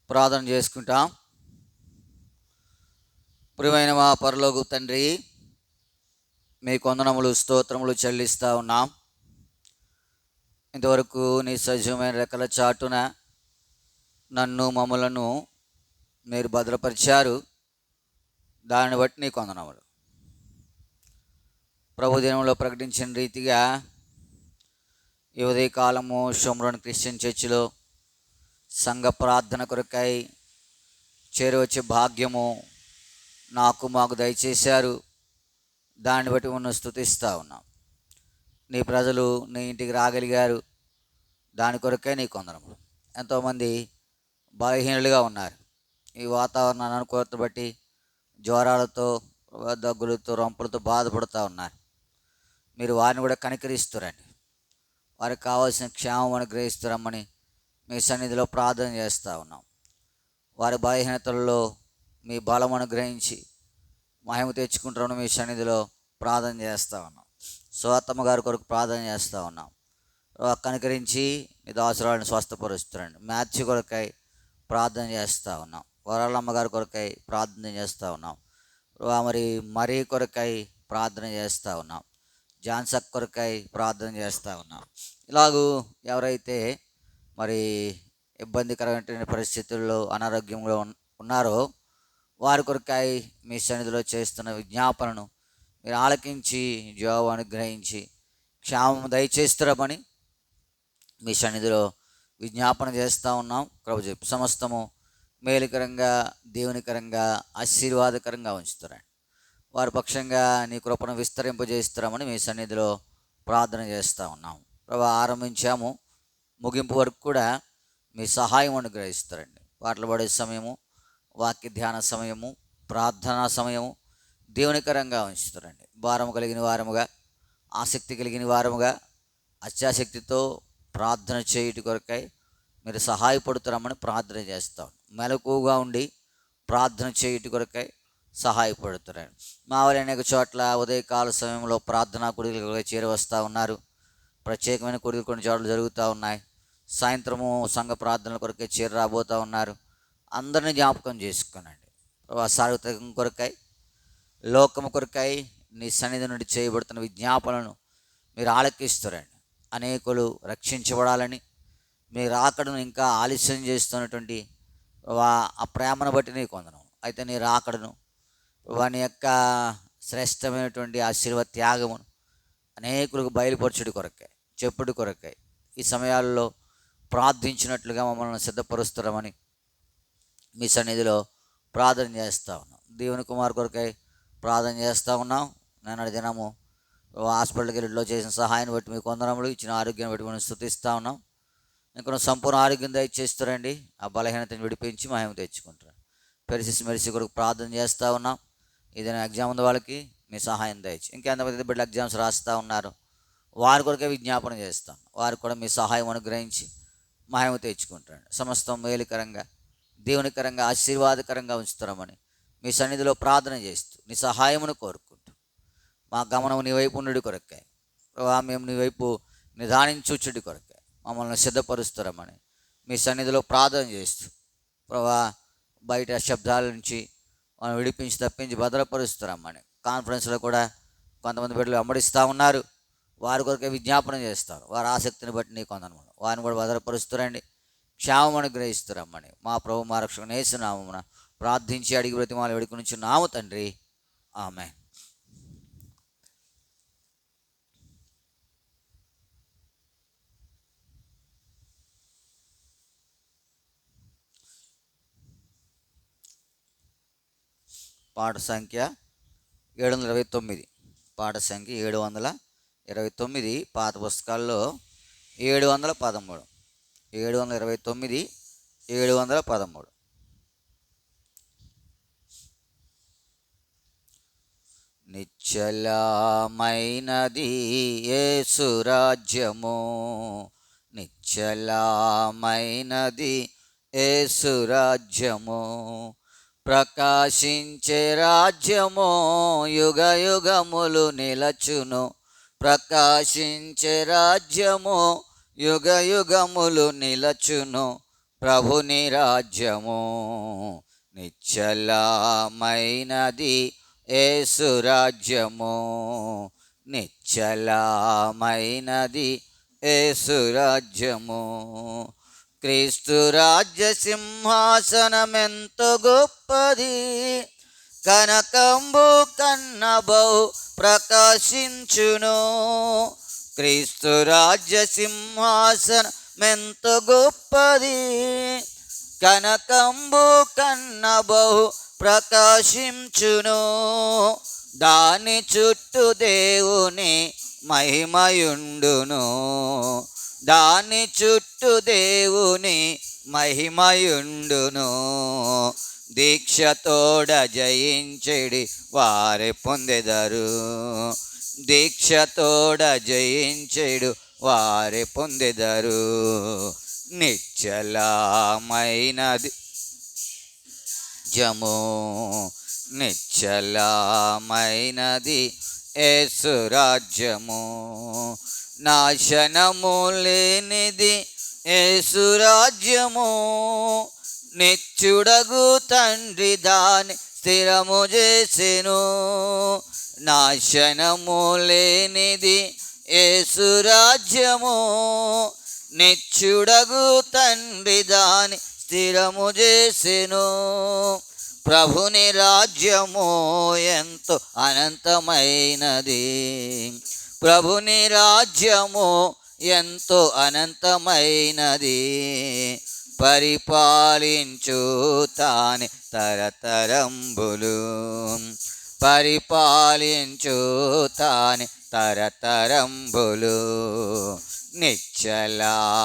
ప్రార్థన చేసుకుంటాం. ప్రియమైన మా పరలోక తండ్రి, మీ కొందనములు స్తోత్రములు చెల్లిస్తూ ఉన్నాం. ఇంతవరకు నీ సజీవమైన రెక్కల చాటున నన్ను మమ్మలను మీరు భద్రపరిచారు. దాన్ని బట్టి నీ కొందనములు. ప్రభు దినంలో ప్రకటించిన రీతిగా ఈ ఉదయకాలము షోమ్రోన్ క్రిస్టియన్ చర్చిలో సంఘ ప్రార్థన కొరకై చేరవచ్చే భాగ్యము మాకు దయచేశారు. దాన్ని బట్టి మనం స్తుతిస్తూ ఉన్నాం. నీ ప్రజలు నీ ఇంటికి రాగలిగారు. దాని కొరకే నీ కొందరము. ఎంతోమంది బలహీనులుగా ఉన్నారు. ఈ వాతావరణాన్ని అనుకూలత బట్టి జ్వరాలతో, దగ్గులతో, రొంపులతో బాధపడుతూ ఉన్నారు. మీరు వారిని కూడా కనికరిస్తురండి. వారికి కావాల్సిన క్షేమం అనుగ్రహిస్తురమ్మని మీ సన్నిధిలో ప్రార్థన చేస్తూ ఉన్నాం. వారి బలహీనతల్లో మీ బలం అనుగ్రహించి మహిమ తెచ్చుకుంటారని మీ సన్నిధిలో ప్రార్థన చేస్తూ ఉన్నాం. స్వాతమ్మ గారి కొరకు ప్రార్థన చేస్తూ ఉన్నాం. కనికరించి మీ దాసురాలను స్వస్థపరుస్తారండి. మ్యాథ్యూ కొరకై ప్రార్థన చేస్తూ ఉన్నాం. వరాలమ్మ గారి కొరకై ప్రార్థన చేస్తూ ఉన్నాం. మరీ కొరకై ప్రార్థన చేస్తూ ఉన్నాం. జాన్సక్ కొరకై ప్రార్థన చేస్తూ ఉన్నాం. ఇలాగూ ఎవరైతే మరి ఇబ్బందికరమైన పరిస్థితుల్లో అనారోగ్యంలో ఉన్నారో వారి కొరకై మీ సన్నిధిలో చేస్తున్న విజ్ఞాపనను మీరు ఆలకించి జవాబు అనుగ్రహించి క్షేమం దయచేస్తారమని మీ సన్నిధిలో విజ్ఞాపన చేస్తూ ఉన్నాం. ప్రభు చెప్పు సమస్తము మేలుకరంగా, దేవునికరంగా, ఆశీర్వాదకరంగా ఉంచుతారండి. వారి పక్షంగా నీ కృపను విస్తరింపజేస్తారమని మీ సన్నిధిలో ప్రార్థన చేస్తూ ఉన్నాం. ప్రభు ఆరంభించాము, ముగింపు వరకు కూడా మీ సహాయం అనుగ్రహిస్తారండి. పాటలు పాడే సమయము, వాక్య ధ్యాన సమయము, ప్రార్థనా సమయము దేవునికరంగా ఉంచుతారండి. భారము కలిగిన వారముగా, ఆసక్తి కలిగిన వారముగా, అత్యాసక్తితో ప్రార్థన చేయుట కొరకై మీరు సహాయపడుతారమ్మని ప్రార్థన చేస్తాం. మెలకువగా ఉండి ప్రార్థన చేయుట కొరకై సహాయపడుతారండి. మా వారి అనేక చోట్ల ఉదయకాల సమయంలో ప్రార్థనా కుడికలు చేరవస్తూ ఉన్నారు. ప్రత్యేకమైన కుడికలు కొన్ని చోట్ల జరుగుతూ ఉన్నాయి. సాయంత్రము సంఘ ప్రార్థనల కొరకై చేరరాబోతూ ఉన్నారు. అందరినీ జ్ఞాపకం చేసుకోనండి. సార్వత్రికం కొరకై, లోకము కొరకై నీ సన్నిధి నుండి చేయబడుతున్న విజ్ఞాపనలను మీరు ఆలకిస్తారండి. అనేకులు రక్షించబడాలని మీరు రాకడను ఇంకా ఆలస్యం చేస్తున్నటువంటి ఆ ప్రేమను బట్టి నీ కొందనం. అయితే నీ రాకడను వాని యొక్క శ్రేష్టమైనటువంటి ఆశీర్వాద త్యాగమును అనేకులకు బయలుపరచుడి కొరకై, చెప్పుడి కొరకై ఈ సమయాల్లో ప్రార్థించినట్లుగా మమ్మల్ని సిద్ధపరుస్తారమని మీ సన్నిధిలో ప్రార్థన చేస్తూ ఉన్నాం. దేవుని కుమార్ కొరకై ప్రార్థన చేస్తూ ఉన్నాం. నేను దినము హాస్పిటల్కి వెళ్ళిలో చేసిన సహాయాన్ని బట్టి మీ కొందరములు ఇచ్చిన ఆరోగ్యాన్ని బట్టి మనం స్తుతిస్తూ ఉన్నాం. ఇంకా సంపూర్ణ ఆరోగ్యం దయచేస్తారండి. ఆ బలహీనతను విడిపించి మహిమ తెచ్చుకుంటారు. మెరిసి కొరకు ప్రార్థన చేస్తూ ఉన్నాం. ఏదైనా ఎగ్జామ్ ఉంది వాళ్ళకి మీ సహాయం దయచి, ఇంకెంతమంది బిడ్డలు ఎగ్జామ్స్ రాస్తూ ఉన్నారు వారి కొరకే విజ్ఞాపన చేస్తాం. వారికి కూడా మీ సహాయం అనుగ్రహించి మహిమ తెచ్చుకుంటారు. సమస్తం మేలుకరంగా, దేవునికరంగా, ఆశీర్వాదకరంగా ఉంచుతారమని మీ సన్నిధిలో ప్రార్థన చేస్తూ నీ సహాయమును కోరుకుంటూ మా గమనం నీ వైపు ఉండి కొరకాయ, మేము నీ వైపు నిదానించుడి కొరకాయ మమ్మల్ని సిద్ధపరుస్తారమని మీ సన్నిధిలో ప్రార్థన చేస్తూ ప్రభా బయట శబ్దాల నుంచి మనం విడిపించి తప్పించి భద్రపరుస్తారమ్మని కాన్ఫరెన్స్లో కూడా కొంతమంది బిడ్డలు వెంబడిస్తూ ఉన్నారు. వారి కొరకే విజ్ఞాపన చేస్తారు. వారి ఆసక్తిని బట్టి నీ కొందరు వారిని కూడా భద్రపరుస్తారండి. క్షేమం అనుగ్రహిస్తారమ్మని మా ప్రభు మా రక్షకుని యేసు నామమున ప్రార్థించి అడిగి బ్రతిమాలు వేడుక నుంచి నాము తండ్రి, ఆమేన్. పాట సంఖ్య 729. పాట సంఖ్య 729. పాత పుస్తకాల్లో 713. 729, 713. నిశ్చలమైనది యేసు రాజ్యము, నిశ్చలమైనది యేసు రాజ్యము, ప్రకాశించే రాజ్యము యుగ యుగములు నిలచును, ప్రకాశించే రాజ్యము యుగ యుగములు నిలచును, ప్రభుని రాజ్యము నిశ్చలమైనది, యేసు రాజ్యము నిశ్చలమైనది, యేసు రాజ్యము. క్రీస్తు రాజ్య సింహాసనమెంతో గొప్పది, కనకంబు కన్న బహు ప్రకాశించును. క్రీస్తు రాజ్య సింహాసనమెంతో గొప్పది, కనకంబు కన్న బహు ప్రకాశించును. దాని చుట్టూ దేవుని మహిమయుండును, దాని చుట్టూ దేవుని మహిమయుండును. దీక్షతోడ జయించెడి వారే పొందెదరు, దీక్షతోడ జయించెడు వారే పొందెదరు. నిశ్చలమైనది జము, నిశ్చలమైనది యేసు రాజ్యము. నాశనము లేనిది యేసు రాజ్యము, నిత్యుడగు తండ్రి దాని స్థిరము చేసెను. నాశనము లేనిది యేసు రాజ్యము, నిత్యుడగు తండ్రి దాని స్థిరము చేసెను. ప్రభుని రాజ్యము ఎంతో అనంతమైనది, ప్రభుని రాజ్యము ఎంతో అనంతమైనది. పరిపాలించు తాని తరతరంబులు, పరిపాలించు తాని తరతరంబులు. నిశ్చలమైనది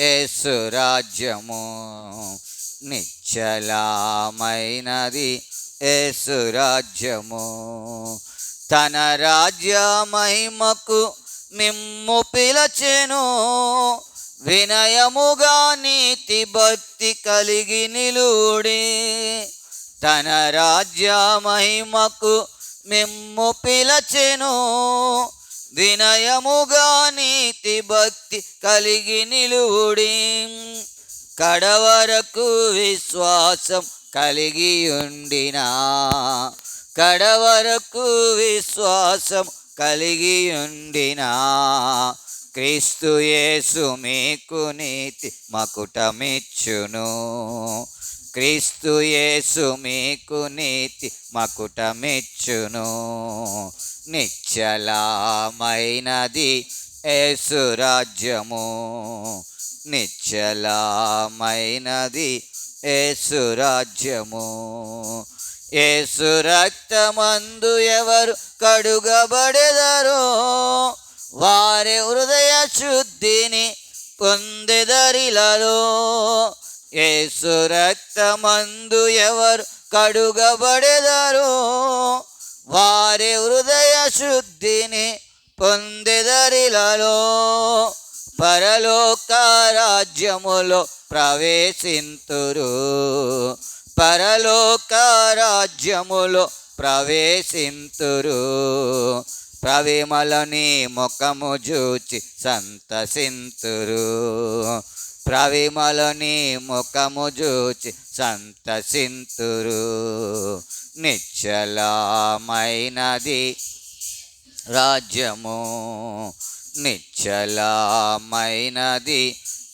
యేసు రాజ్యము, నిశ్చలమైనది యేసు రాజ్యము. తన రాజ్య మహిమకు మిమ్ము పిలచెను, వినయముగా నీతి భక్తి కలిగి నిలుడి. తన రాజ్య మహిమకు మిమ్ము పిలచెను, వినయముగా నీతి భక్తి కలిగి నిలుడి. కడవరకు విశ్వాసం కలిగి ఉండినా, కడవరకు విశ్వాసం కలిగి ఉండినా, క్రీస్తు యేసు మీకు నీతి మకుటమిచ్చును. క్రీస్తు యేసు మీకు నీతి మకుటమిచ్చును. నిశ్చలమైనది యేసు రాజ్యము, నిశ్చలమైనది యేసు రాజ్యము. యేసు రక్తమందు ఎవరు కడుగబడెదరో వారి హృదయ శుద్ధిని పొందెదరిలలో. యేసు రక్తమందు ఎవరు కడుగబడెదరో వారి హృదయ శుద్ధిని పొందెదరిలలో. పరలోక రాజ్యములో ప్రవేశింతురు, పరలోక రాజ్యములో ప్రవేశింతురు. ప్రవిమలని ముఖము చూచి సంతసింతురు, ప్రవిమలని ముఖము చూచి సంతసింతురు. నిశ్చలమైనది రాజ్యము, నిశ్చలమైనది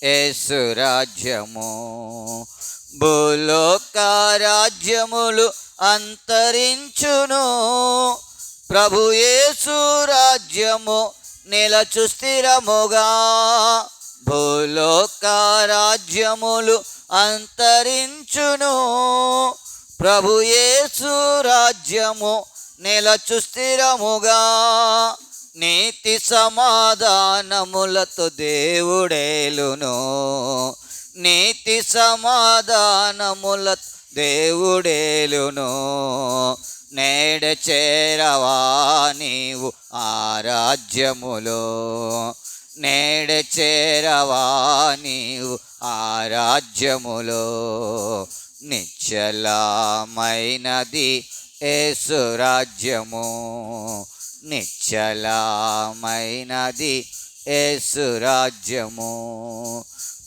యేసు రాజ్యము. భూలోక రాజ్యములు అంతరించును, ప్రభు యేసు రాజ్యము నిలచు స్థిరముగా. భూలోక రాజ్యములు అంతరించును, ప్రభు యేసు రాజ్యము నిలచు స్థిరముగా. నీతి సమాధానములతో దేవుడేలును, నీతి సమాధానములతో దేవుడేలును. నేడ చేరవా నీవు ఆ రాజ్యములో, నేడ చేరవా నీవు ఆ రాజ్యములో. నిశ్చలమైనది యేసు రాజ్యము, నిశ్చలమైనది యేసు రాజ్యము.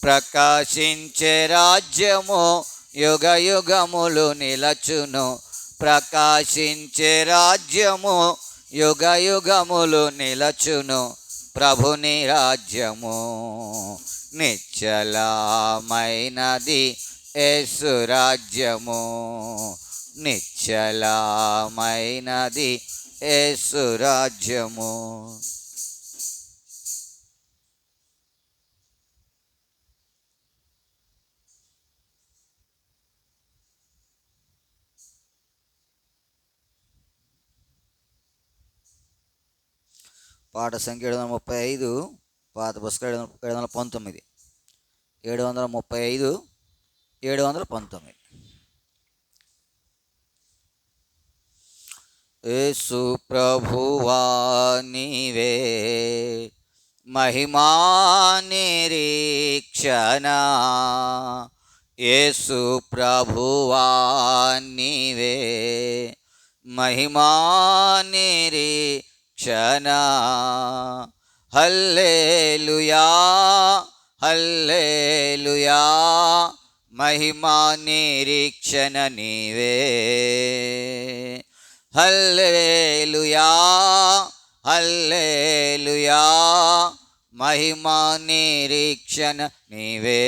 ప్రకాశించే రాజ్యము యుగ యుగములు నిలచును. ప్రకాశించే రాజ్యము యుగ యుగములు నిలచును. ప్రభుని రాజ్యము నిశ్చలమైనది. యేసు రాజ్యము నిశ్చలమైనది. యేసు రాజ్యము. పాట సంఖ్య 735, పాత పుస్తకం 719, 735, 719. యేసు ప్రభువా నీవే మహిమా నిరీక్షణ. యేసు ప్రభువా నీవే మహిమా నిరీక్షణ. హల్లెలూయా హల్లెలూయా మహిమా నిరీక్షణ నీవే. హల్లెలూయా హల్లెలూయా మహిమా నిరీక్షణ నీవే.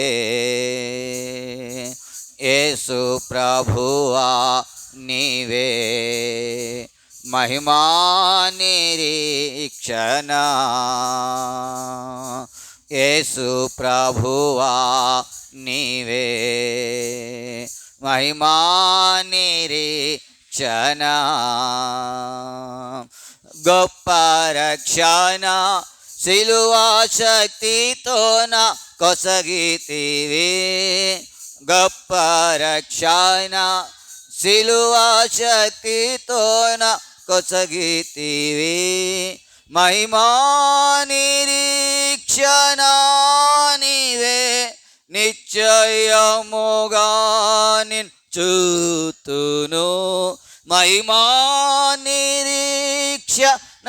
యేసు ప్రభువా నీవే మహిమా నిరీక్షణ. యేసు ప్రభువా నీవే మహిమా నిరీక్షణ. గొప్ప రక్షణ సిలువా శక్తితోన కొసగితివి. గొప్ప రక్షణ సిలువా శక్తితోన కొసగితివి. మహిమా నిరీక్షణ నీవే నిశ్చయముగా నిన్ను చూతును. మహిమా నిరీక్షణ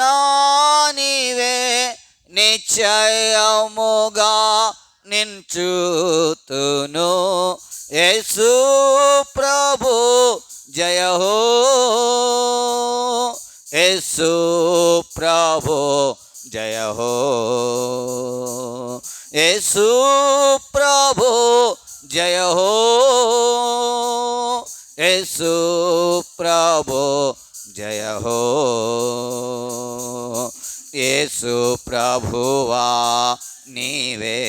నీవే నిశ్చయముగా నిన్ను చూతును. యేసు ప్రభు జయ హో. యేసు ప్రభు జయ హో. యేసు ప్రభు జయ హో. యేసు ప్రభు జయ హో. యేసు ప్రభువా నీవే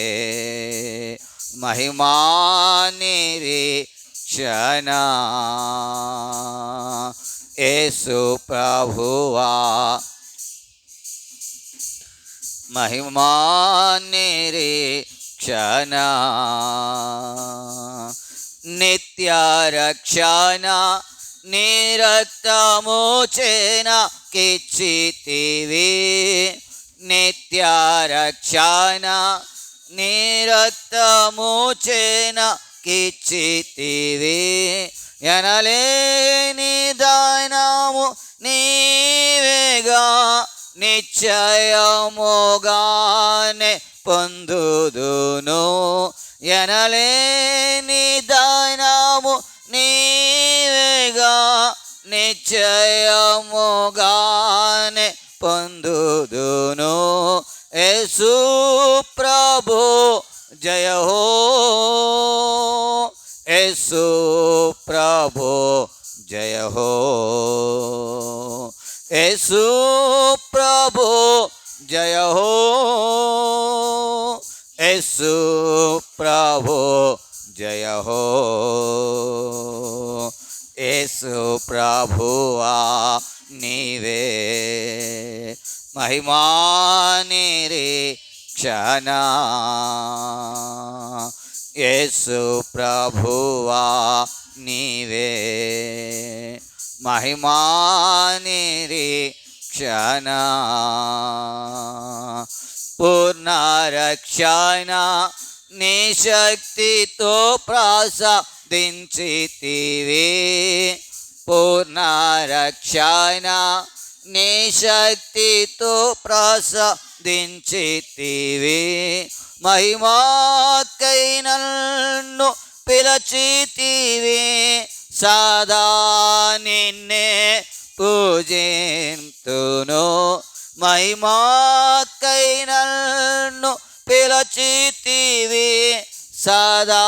మహిమా నిరీక్షణ. యేసు ప్రభువా మహిమా నిరీక్షణ. నిత్య రక్షణ నీ రక్తము చేన కిచ్చితివి. నిత్య రక్షణ నీ రక్తము చేన కిచ్చితివి. ఎనలేని దానము నీవేగా నిశ్చయముగానే పొందుదును. ఎనలేని దానము నీవేగా నిశ్చయముగానే పొందుదును. యేసు ప్రభు జయ హో. యేసు ప్రభు జయ హో. యేసు ప్రభు జయ హో. యేసు ప్రభు జయ హో. యేసు ప్రభువా నీవే మహిమా నిరీక్షణ. యేసు ప్రభువా నీవే మహిమా నిరీక్షణ. పూర్ణ రక్షణ నీ శక్తితో ప్రసాదించితివి. పూర్ణ రక్షణ నీ శక్తితో ప్రసాదించితివి. మహిమాకై నన్ను పిలచితివి, సదా నిన్నే పూజింతును. మహిమాకై నన్ను పిలచితివి, సదా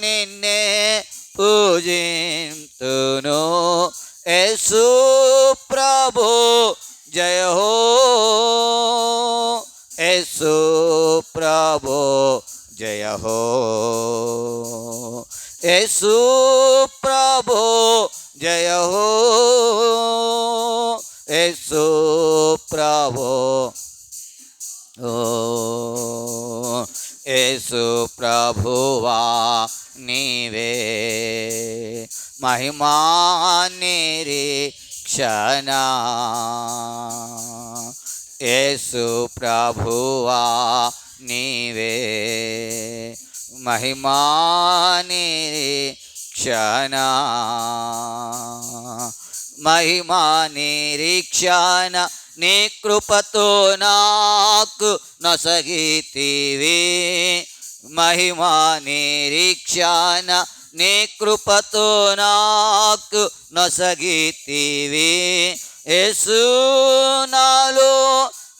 నిన్నే పూజింతును. యేసు ప్రభు జయ హో, యేసు ప్రభు జయ హో, యేసు ప్రభు జయ హో, యేసు ప్రభు ఓ, యేసు ప్రభువా నీవే మహిమా నిరీక్షణ. యేసు ప్రభువా నీవే మహిమా నిరీక్షణ. మహిమా నిరీక్షణ నీ కృపతో నాకు నొసగితివి, మహిమా నిరీక్షణ నీ కృపతో నాకు నొసగితివి. యేసు నాలో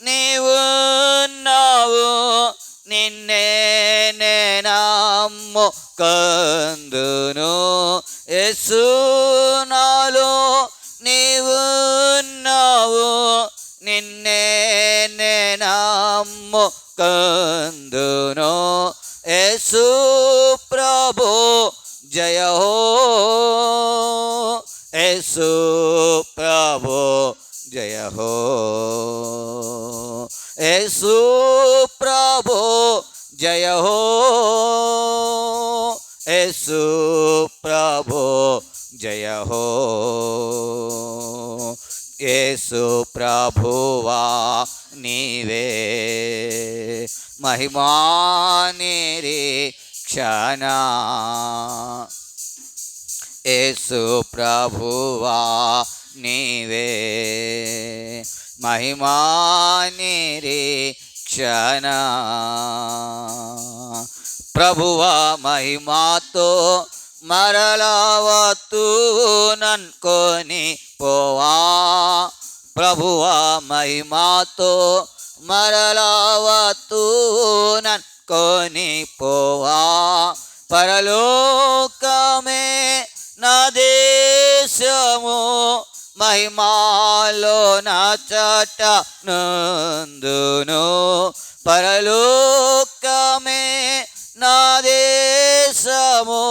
నీవున్నావు, నిన్నే నే నమ్ముకొందును. యేసు నాలో నీవున్నావు, నిన్నే నే నమ్ముకొందును. యేసు ప్రభు జయ హో, యేసు ప్రభు జయ హో, యేసు ప్రభు జయ హో, యేసు ప్రభు జయ హో. యేసు ప్రభువా నీవే మహిమా నిరీక్షణ. యేసు ప్రభువా నీవే మహిమా నిరీక్షణ. ప్రభువా మహిమాతో మరలా వత్తుననుకొని పోవా, ప్రభువా మహిమాతో మరలా వత్తుననుకొని పోవా. పరలోకమే నా దేశము, మహిమాలో నా చట నందును. పరలోకమే నా దేశము,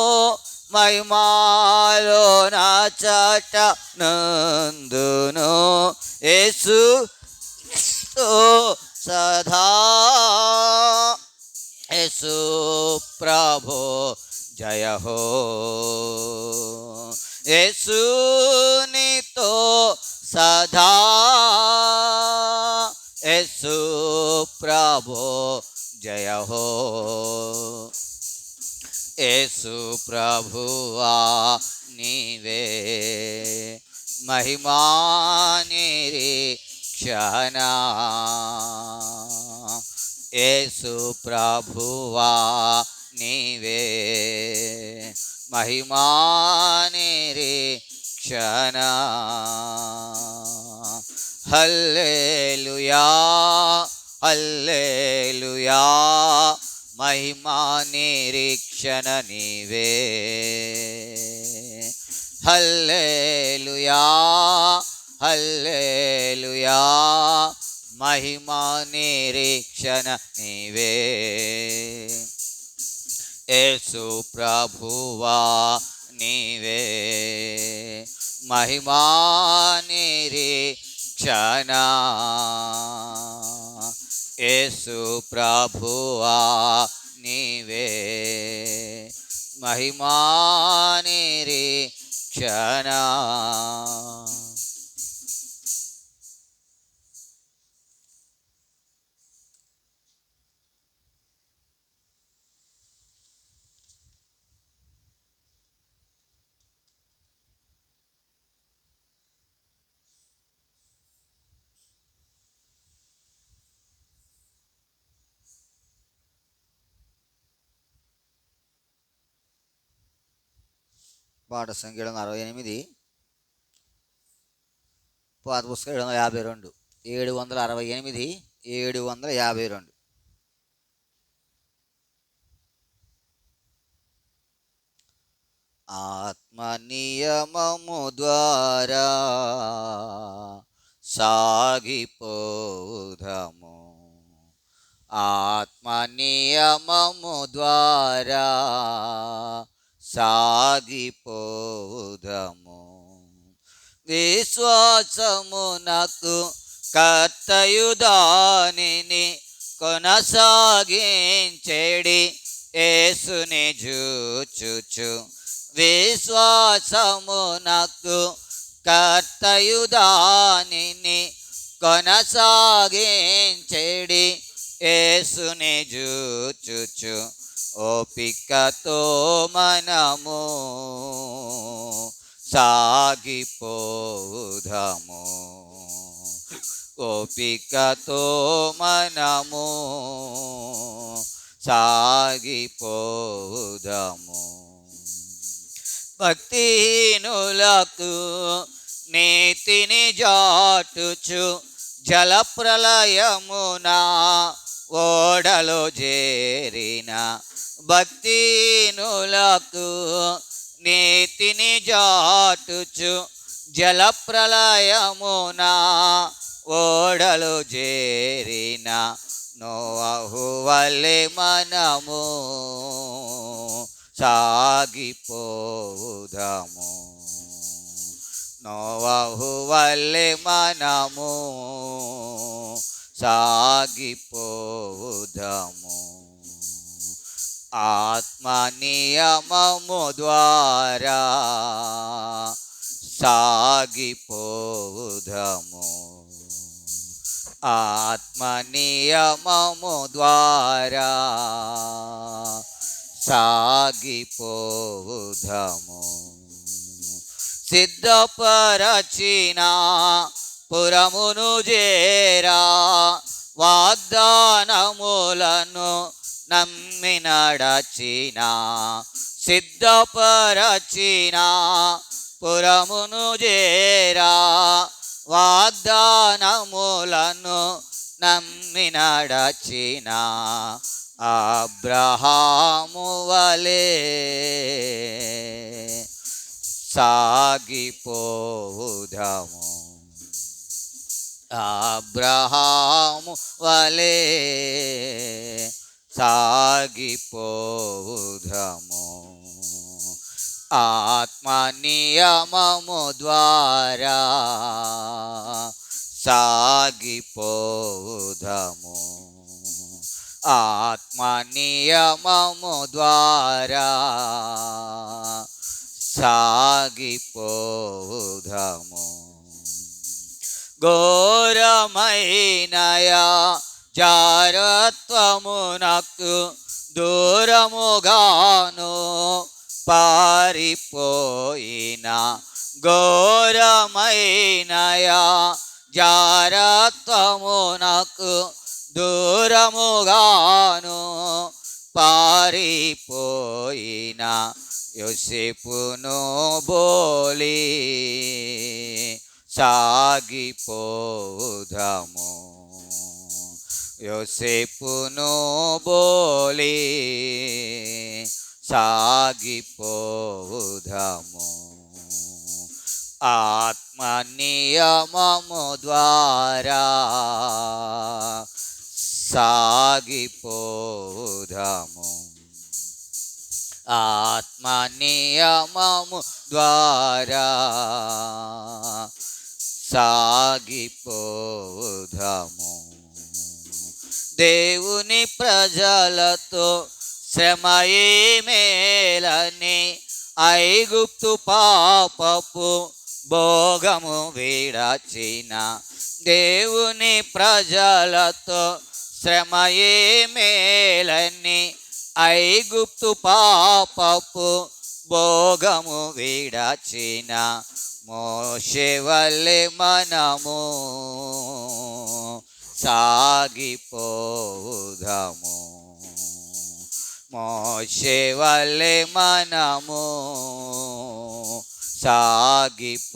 మహిమాలో నా చట నందును. యేసు సదా, యేసు ప్రభు జయ హో, యేసు నీతో సదా, యేసు ప్రభు జయ హో. యేసు ప్రభువా నీవే మహిమా నిరీక్షణ. యేసు ప్రభువా నీవే మహిమా నిరీక్షణ. హల్లెలూయా హల్లెలూయా, మహిమా నిరీక్షణ నీవే. హల్లెలూయా హల్లెలూయా, మహిమా నిరీక్షణ నీవే. యేసు ప్రభువా నీవే మహిమా నిరీక్షణ. యేసు ప్రభువా నీవే మహిమా నిరీక్షణ. పాట సంఖ్య 768, పాత పుస్తకం 752, 768, 752. ఆత్మ నియమము ద్వారా సాగిపోదము, ఆత్మ నియమము ద్వారా సాగిపోదము. విశ్వాసమునకు కర్తయు దానిని కొనసాగించెడి యేసుని జూచుచు, విశ్వాసమునకు కర్తయు దానిని కొనసాగించెడి యేసుని జూచుచు, ఓపికతో మనము సాగిపోదము, ఓపికతో మనము సాగిపోదము. భక్తిహీనులకు నీతిని జాటుచు జలప్రలయమున ఓడలో చేరిన, భక్తిహీనులకు నీతిని జాటుచు జలప్రలయమున ఓడలు చేరిన, నోవహు వలె మనము సాగిపోదము, నోవహు వలె మనము సాగిపోదము. ఆత్మ నియమము ద్వారా సాగిపోదము, ఆత్మ నియమము ద్వారా సాగిపోదము. సిద్ధపరచిన పురమును చేరా వాగ్దానములను నమ్మి నడచిన, సిద్ధపరచిన పురమును చేరా వాగ్దానములను నమ్మి నడచిన, అబ్రహాము వలె సాగిపోదము, అబ్రహాము వలె సాగిపోదము. ఆత్మ నియమము ద్వారా సాగిపోదము, ఆత్మ నియమము ద్వారా సాగిపోదము. ఘోరమైనయా జారత్వమునకు దూరముగాను పారిపోయిన, ఘోరమైనయా జారత్వమునకు దూరముగాను పారిపోయిన, యోసేపును బోలి సాగిపోదము, యోసేపును బోలి సాగిపోదము. ఆత్మ నియమము ద్వారా సాగిపోదము, ఆత్మ నియమము ద్వారా సాగిపోదము. దేవుని ప్రజలతో శ్రమయే మేలని ఐగుప్తు పాపపు భోగము విడచిన, దేవుని ప్రజలతో శ్రమయే మేలని ఐగుప్తు పాపపు భోగము విడచిన, మోషే వలె మనము సాగిపోదము, మోషే వలె మనము సాగిపోవుదము.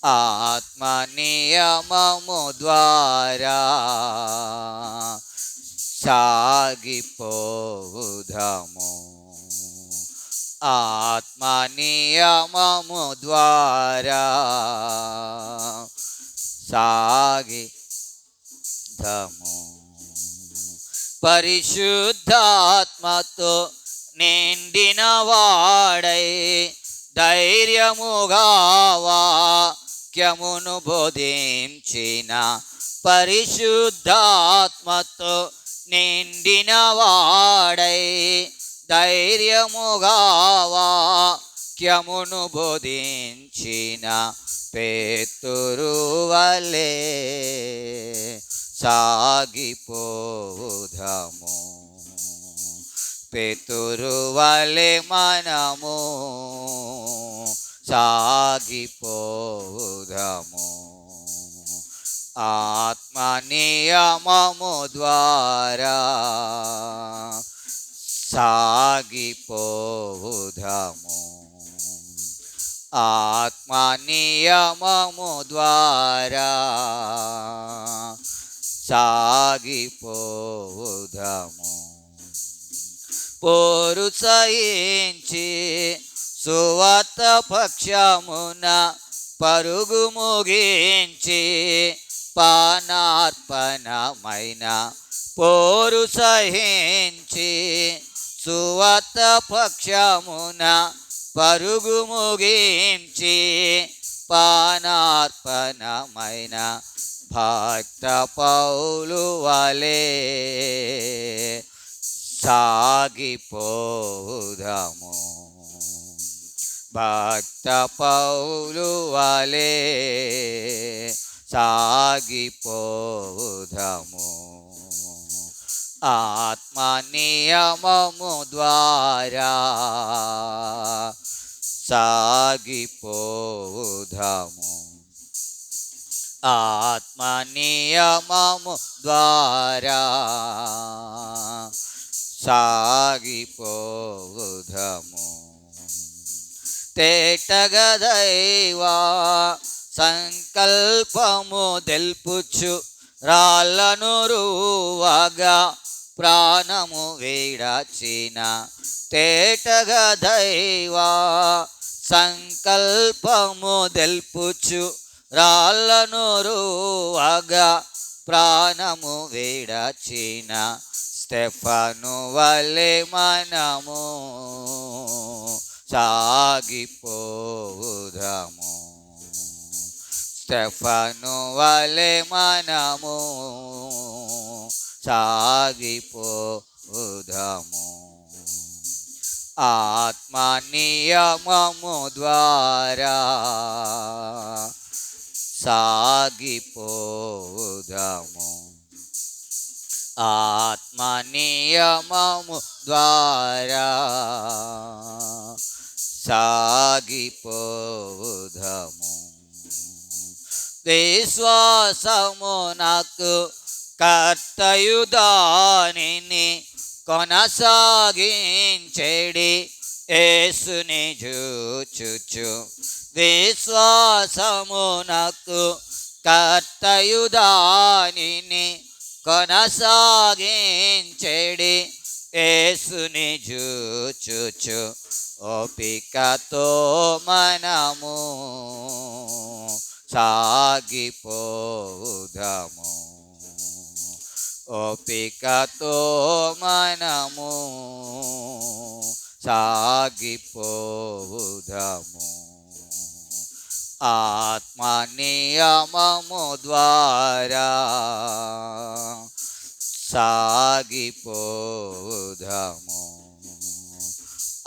ఆత్మ నియమము ద్వారా సాగిపోవుదము. ఆత్మ నియమము ద్వారా సాగిదము. పరిశుద్ధాత్మతో నిండిన వాడై ధైర్యముగా వాక్యమును బోధించిన, పరిశుద్ధాత్మతో నిండిన వాడై ధైర్యముగా వాక్యమును బోధించిన పేతురు వలె సాగిపోవుదము. పేతురు వలె మనము సాగిపోవుదము. ఆత్మ నియమము ద్వారా సాగిపోవుదము. ఆత్మ నియమము ద్వారా సాగిపోవుదము. పోరు సహించి సువార్త పక్షమున పరుగు ముగించి పానార్పణమైన, పోరు సహించి సువార్త పక్షమున పరుగు ముగించి పానార్పణమైన భక్త పౌలు వలె సాగిపోవుదము. భక్త పౌలు వలె సాగిపోవుదము. ఆత్మ నియమము ద్వారా సాగిపోవుదము. ఆత్మ నియమము ద్వారా సాగిపోవుదము. తేటగా దైవ సంకల్పము తెల్పుచు రాళ్ళను రువగా ప్రాణము విడచిన, తేటగా దైవ సంకల్పము తెల్పుచు రాళ్ళను రువగా ప్రాణము విడచిన స్టెఫను వలె మనము సాగిపోవుదము. స్టెఫను వలె మనము సాగిపోవుదము. ఆత్మ నియమము ద్వారా సాగిపోవుదము. ఆత్మ నియమము ద్వారా సాగిపోవుదము. విశ్వాసమునకు కర్తయు దానిని కొనసాగించెడి యేసుని చూచుచు, విశ్వాసమునకు కర్తయు దానిని కొనసాగించెడి యేసుని చూచుచు ఓపికతో మనము సాగిపోవుదము. ఓపికతో మనము సాగిపోవుదము. ఆత్మ నియమము ద్వారా సాగిపోవుదము.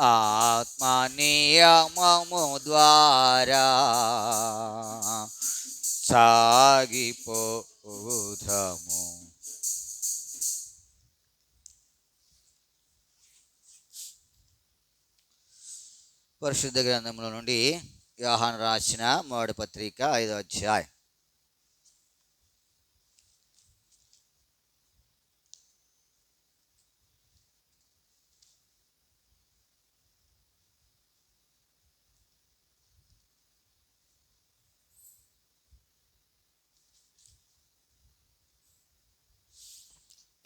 ఆత్మ నియమము ద్వారా సాగిపోవుదము. పరిశుద్ధ గ్రంథంలో నుండి యోహాను రాసిన మొదటి పత్రిక 5వ అధ్యాయం.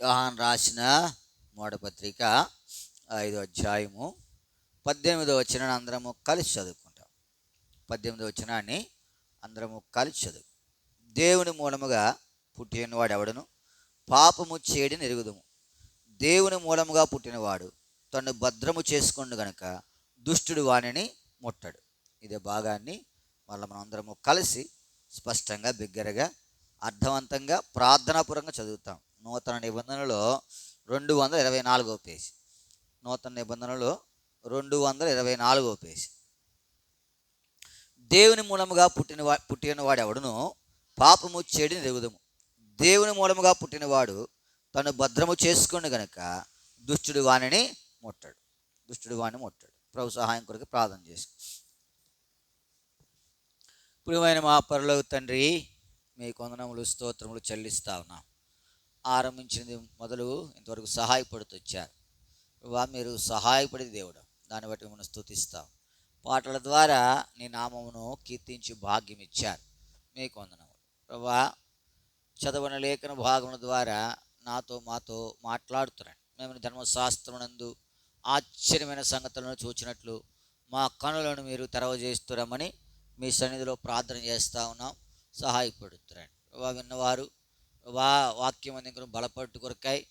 యోహాను రాసిన మొదటి పత్రిక 5వ అధ్యాయము 18వ వచనాన్ని అందరము కలిసి చదువుకుంటాం. 18వ వచనాన్ని అందరము కలిసి చదువు. దేవుని మూలముగా పుట్టినవాడు ఎవడను పాపము చేయడని ఎరుగుదుము. దేవుని మూలముగా పుట్టినవాడు తను భద్రము చేసుకొండు గనుక దుష్టుడు వానిని ముట్టడు. ఇదే భాగాన్ని మళ్ళీ మనం అందరము కలిసి స్పష్టంగా బిగ్గరగా అర్థవంతంగా ప్రార్థనాపూర్వకంగా చదువుతాం. నూతన నిబంధనలో 224వ పేజీ. నూతన నిబంధనలో 224వ పేజీ. దేవుని మూలముగా పుట్టినవాడు ఎవడును పాపము చేయడని ఎరుగుదుము. దేవుని మూలముగా పుట్టినవాడు తను భద్రము చేసుకుని గనుక దుష్టుడు వాణిని ముట్టడు. దుష్టుడు వాణిని ముట్టడు. ప్రభు సహాయం కొరకు ప్రార్థన చేసు. ప్రియమైన మా పరలోక తండ్రి, మీ వందనములు స్తోత్రములు చెల్లిస్తా ఉన్నాం. ఆరంభించినది మొదలు ఇంతవరకు సహాయపడుతూ వచ్చారు. ప్రభా, మీరు సహాయపడే దేవుడు, దాన్ని బట్టి మనం స్తుతిస్తాం. పాటల ద్వారా నీ నామమును కీర్తించి భాగ్యం ఇచ్చారు. మీకు వందనములు ప్రభా. చదవని లేఖన భాగముల ద్వారా మాతో మాట్లాడుతున్నాను. మేము ధర్మశాస్త్రమునందు ఆశ్చర్యమైన సంగతులను చూచినట్లు మా కనులను మీరు తెరవజేస్తున్నామని మీ సన్నిధిలో ప్రార్థన చేస్తూ ఉన్నాం. సహాయపడుతున్నాను. విన్నవారు వాక్యం దగ్గర బలపట్టు కొరకాయి,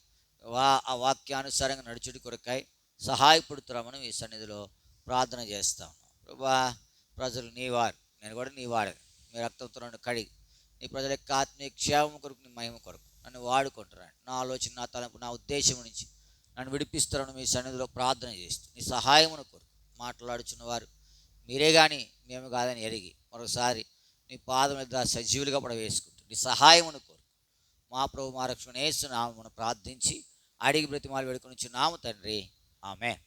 ఆ వాక్యానుసారంగా నడుచుడి కొరకాయి సహాయపడుతున్నామని మీ సన్నిధిలో ప్రార్థన చేస్తూ ఉన్నాం. ప్రజలు నీవారు, నేను కూడా నీవాడే. మీ రక్తంతో నన్ను కడిగి నీ ప్రజల యొక్క ఆత్మీయ క్షేమం కొరకు, నీ మహిమ కొరకు నన్ను వాడుకుంటున్నాను. నా ఆలోచన, నా తలంపు, నా ఉద్దేశం నుంచి నన్ను విడిపిస్తున్నాను మీ సన్నిధిలో ప్రార్థన చేస్తూ నీ సహాయమును కొరకు మాట్లాడుచున్న వారు మీరే కానీ మేము కాదని ఎరిగి మరోసారి నీ పాదముల ద్వారా సజీవులుగా పడవేసుకుంటూ నీ సహాయమును కోరు మా ప్రభు మా రక్షణ యేసు నామమున ప్రార్థించి అడిగి బ్రతిమాలు వేడుకొని నాము తండ్రి, ఆమేన్.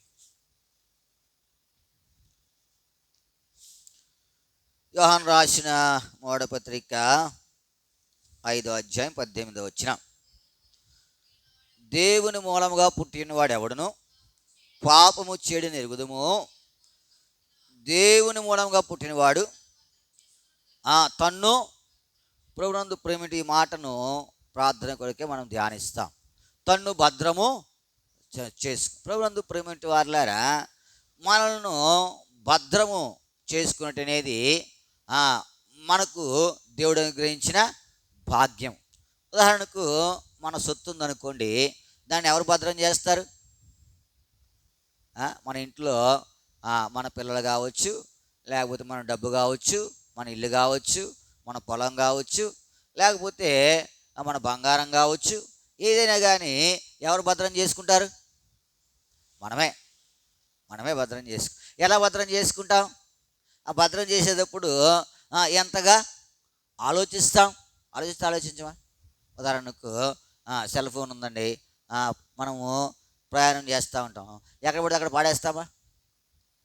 యోహాను రాసిన మొదటి పత్రిక 5వ అధ్యాయం 18వ వచనం. దేవుని మూలముగా పుట్టినవాడు ఎవడును పాపము చేయడని ఎరుగుదుము. దేవుని మూలంగా పుట్టినవాడు తన్ను ప్రభునందు ప్రేమిటి ఈ మాటను ప్రార్థన కొరకే మనం ధ్యానిస్తాం. తన్ను భద్రము చేసుకు. ప్రభునందు ప్రేమిటి వారులారా, మనలను భద్రము చేసుకున్నట్టు అనేది మనకు దేవుడు అనుగ్రహించిన భాగ్యం. ఉదాహరణకు మన సొత్తు ఉందనుకోండి, దాన్ని ఎవరు భద్రం చేస్తారు? మన ఇంట్లో మన పిల్లలు కావచ్చు, లేకపోతే మన డబ్బు కావచ్చు, మన ఇల్లు కావచ్చు, మన పొలం కావచ్చు, లేకపోతే మన బంగారం కావచ్చు, ఏదైనా కానీ ఎవరు భద్రం చేసుకుంటారు? మనమే భద్రం ఎలా భద్రం చేసుకుంటాం? ఆ భద్రం చేసేటప్పుడు ఎంతగా ఆలోచించమా. ఉదాహరణకు సెల్ ఫోన్ ఉందండి, మనము ప్రయాణం చేస్తూ ఉంటాం. ఎక్కడ పడితే అక్కడ పాడేస్తామా?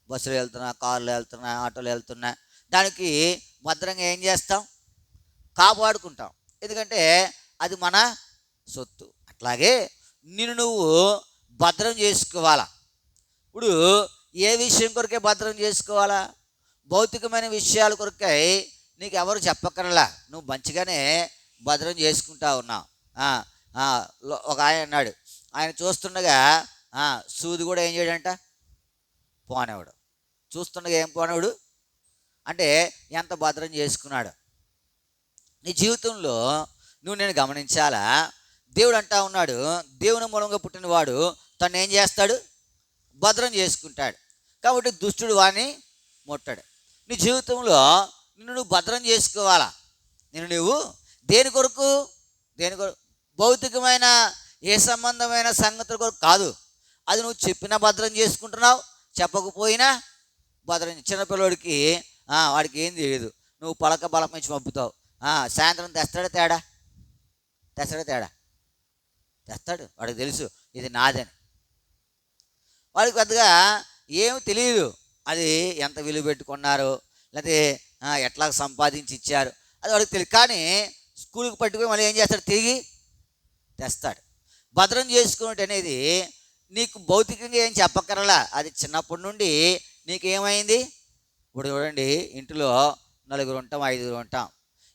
బస్సులో వెళ్తున్నా, కార్లో వెళ్తున్నా, ఆటోలో వెళ్తున్నా, దానికి భద్రంగా ఏం చేస్తాం? కాపాడుకుంటాం. ఎందుకంటే అది మన సొత్తు. అట్లాగే నిన్ను నువ్వు భద్రం చేసుకోవాలా. ఇప్పుడు ఏ విషయం కొరకే భద్రం చేసుకోవాలా? భౌతికమైన విషయాల కొరకై నీకు ఎవరు చెప్పక్కర్లా, నువ్వు మంచిగానే భద్రం చేసుకుంటా ఉన్నావు. ఒక ఆయన అన్నాడు, ఆయన చూస్తుండగా సూది కూడా ఏం చేయడంట? పోనేవాడు. చూస్తుండగా ఏం పోనేవాడు అంటే ఎంత భద్రం చేసుకున్నాడు. నీ జీవితంలో నువ్వు నేను గమనించాలా. దేవుడు అంటా ఉన్నాడు, దేవుని మూలంగా పుట్టినవాడు తను ఏం చేస్తాడు? భద్రం చేసుకుంటాడు. కాబట్టి దుష్టుడు వాడిని ముట్టడు. నీ జీవితంలో నిన్ను నువ్వు భద్రం చేసుకోవాలా. నువ్వు దేని కొరకు భౌతికమైన ఏ సంబంధమైన సంగతుల కొరకు కాదు. అది నువ్వు చెప్పినా భద్రం చేసుకుంటున్నావు, చెప్పకపోయినా భద్రం. చిన్నపిల్లడికి వాడికి ఏం తెలియదు, నువ్వు పలక బలం ఇచ్చి పంపుతావు. సాయంత్రం తెస్తాడు తెస్తాడు, వాడికి తెలుసు ఇది నాదని. వాడికి పెద్దగా ఏమి తెలియదు, అది ఎంత విలువ పెట్టుకున్నారో లేకపోతే ఎట్లా సంపాదించి ఇచ్చారు అది వాడికి తెలియదు. కానీ స్కూల్కి పట్టుకుని మళ్ళీ ఏం చేస్తాడు? తిరిగి తెస్తాడు. భద్రం చేసుకున్నట్టు అనేది నీకు భౌతికంగా ఏం చెప్పక్కరలా, అది చిన్నప్పటి నుండి నీకేమైంది. ఇప్పుడు చూడండి, ఇంట్లో 4 ఉంటాం, 5 ఉంటాం.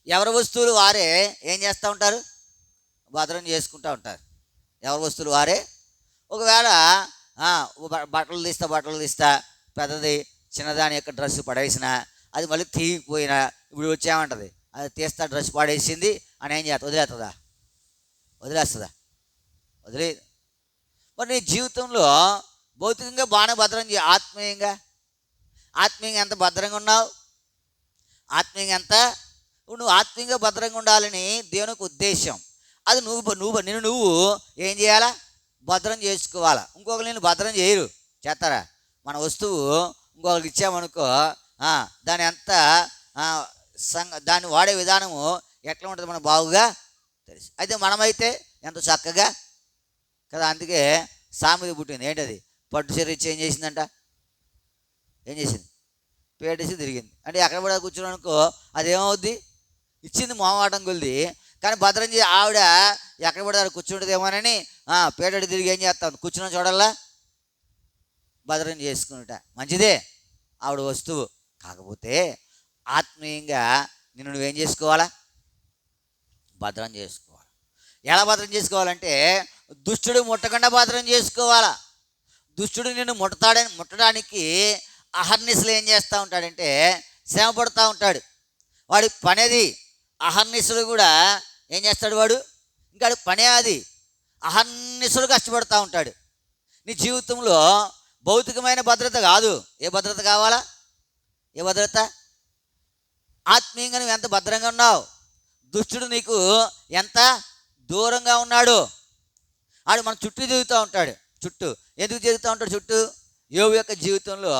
ఎవరి వస్తువులు వారే ఏం చేస్తూ ఉంటారు? భద్రం చేసుకుంటూ ఉంటారు. ఎవరి వస్తువులు వారే. ఒకవేళ బట్టలు తీస్తా పెద్దది చిన్నదాని యొక్క డ్రెస్ పడేసిన అది మళ్ళీ తీగిపోయినా ఇప్పుడు వచ్చేమంటుంది, అది తీస్తా డ్రెస్ పడేసింది అని ఏం చేస్తా, వదిలేస్తుందా? వదిలేదు. మరి నీ జీవితంలో భౌతికంగా బాగానే భద్రం ఆత్మీయంగా ఎంత భద్రంగా ఉన్నావు? ఆత్మీయంగా ఎంత? నువ్వు ఆత్మీయంగా భద్రంగా ఉండాలని దేవునికి ఉద్దేశం. అది నువ్వు ఏం చేయాలా? భద్రం చేసుకోవాలా. ఇంకొకరు నేను భద్రం చేయరు, చేస్తారా? మన వస్తువు ఇంకొకరికి ఇచ్చామనుకో, దాని ఎంత దాన్ని వాడే విధానము ఎట్లా ఉంటుంది మనకు బాగుగా తెలుసు. అయితే మనమైతే ఎంత చక్కగా కదా. అందుకే సామెత పుట్టింది. ఏంటది? పట్టు చీర ఇచ్చి ఏం చేసిందంట? ఏం చేసింది? పేటేసి తిరిగింది. అంటే ఎక్కడ కూడా కూర్చున్నాను అనుకో, అదేమవుద్ది? ఇచ్చింది మొహమాటం కొలిది, కానీ భద్రం చేసి ఆవిడ ఎక్కడ పడితే కూర్చుంటుందేమోనని పేటడి తిరిగి ఏం చేస్తాను, కూర్చున్న చూడల్లా భద్రం చేసుకున్నట. మంచిదే ఆవిడ వస్తువు. కాకపోతే ఆత్మీయంగా నిన్ను నువ్వేం చేసుకోవాలా? భద్రం చేసుకోవాలి. ఎలా భద్రం చేసుకోవాలంటే దుష్టుడు ముట్టకుండా భద్రం చేసుకోవాలా. దుష్టుడు నిన్ను ముట్టడానికి అహర్నిశలు ఏం చేస్తూ ఉంటాడంటే శ్రమ పడుతూ ఉంటాడు. వాడి పని అది. అహర్నిశలు కూడా ఏం చేస్తాడు వాడు? ఇంకా పనే అది. అహర్నిశలు కష్టపడుతూ ఉంటాడు. నీ జీవితంలో భౌతికమైన భద్రత కాదు. ఏ భద్రత కావాలా? ఏ భద్రత? ఆత్మీయంగా నువ్వు ఎంత భద్రంగా ఉన్నావు? దుష్టుడు నీకు ఎంత దూరంగా ఉన్నాడు? ఆడు మన చుట్టూ తిరుగుతూ ఉంటాడు. చుట్టూ ఎందుకు తిరుగుతూ ఉంటాడు? చుట్టూ యోబు యొక్క జీవితంలో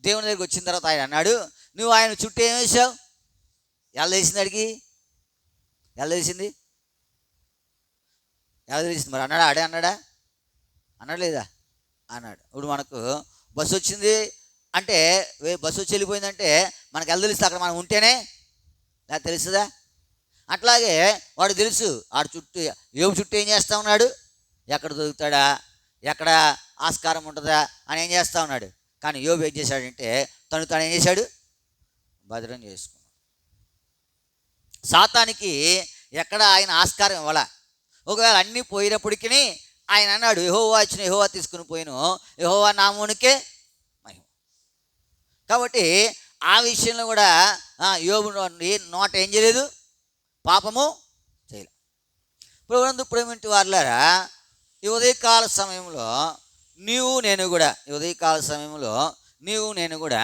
దేవుని దగ్గరికి వచ్చిన తర్వాత ఆయన అన్నాడు, నువ్వు ఆయన చుట్టూ ఏం వేసావు? ఎలా తెలిసింది? అడిగి ఎలా తెలిసింది? మరి అన్నాడా? అన్నాడు లేదా? అన్నాడు. ఇప్పుడు మనకు బస్సు వచ్చింది అంటే, బస్సు వచ్చి వెళ్ళిపోయిందంటే మనకు ఎలా తెలుస్తుంది? అక్కడ మనం ఉంటేనే నాకు తెలుస్తుందా? అట్లాగే వాడు తెలుసు. ఆడు చుట్టూ యోబు చుట్టూ ఏం చేస్తూ ఉన్నాడు? ఎక్కడ దొరుకుతాడా, ఎక్కడ ఆస్కారం ఉంటుందా అని ఏం చేస్తూ ఉన్నాడు. కానీ యోబు ఏం చేశాడంటే తను ఏం చేశాడు? భద్రం చేసుకున్నాడు. సాతానికి ఎక్కడ ఆయన ఆస్కారం ఇవ్వాల. ఒకవేళ అన్నీ పోయినప్పటికీ ఆయన అన్నాడు, యెహోవా ఇచ్చిన యెహోవా తీసుకుని పోయిను, యెహోవా నామమునికే మహిమ. కాబట్టి ఆ విషయంలో కూడా యోబు నోట ఏం చేయలేదు? పాపము చేయలేదు. ప్రభునందు ప్రేమింటి వారులారా, ఈ ఉదయకాల సమయంలో నీవు నేను కూడా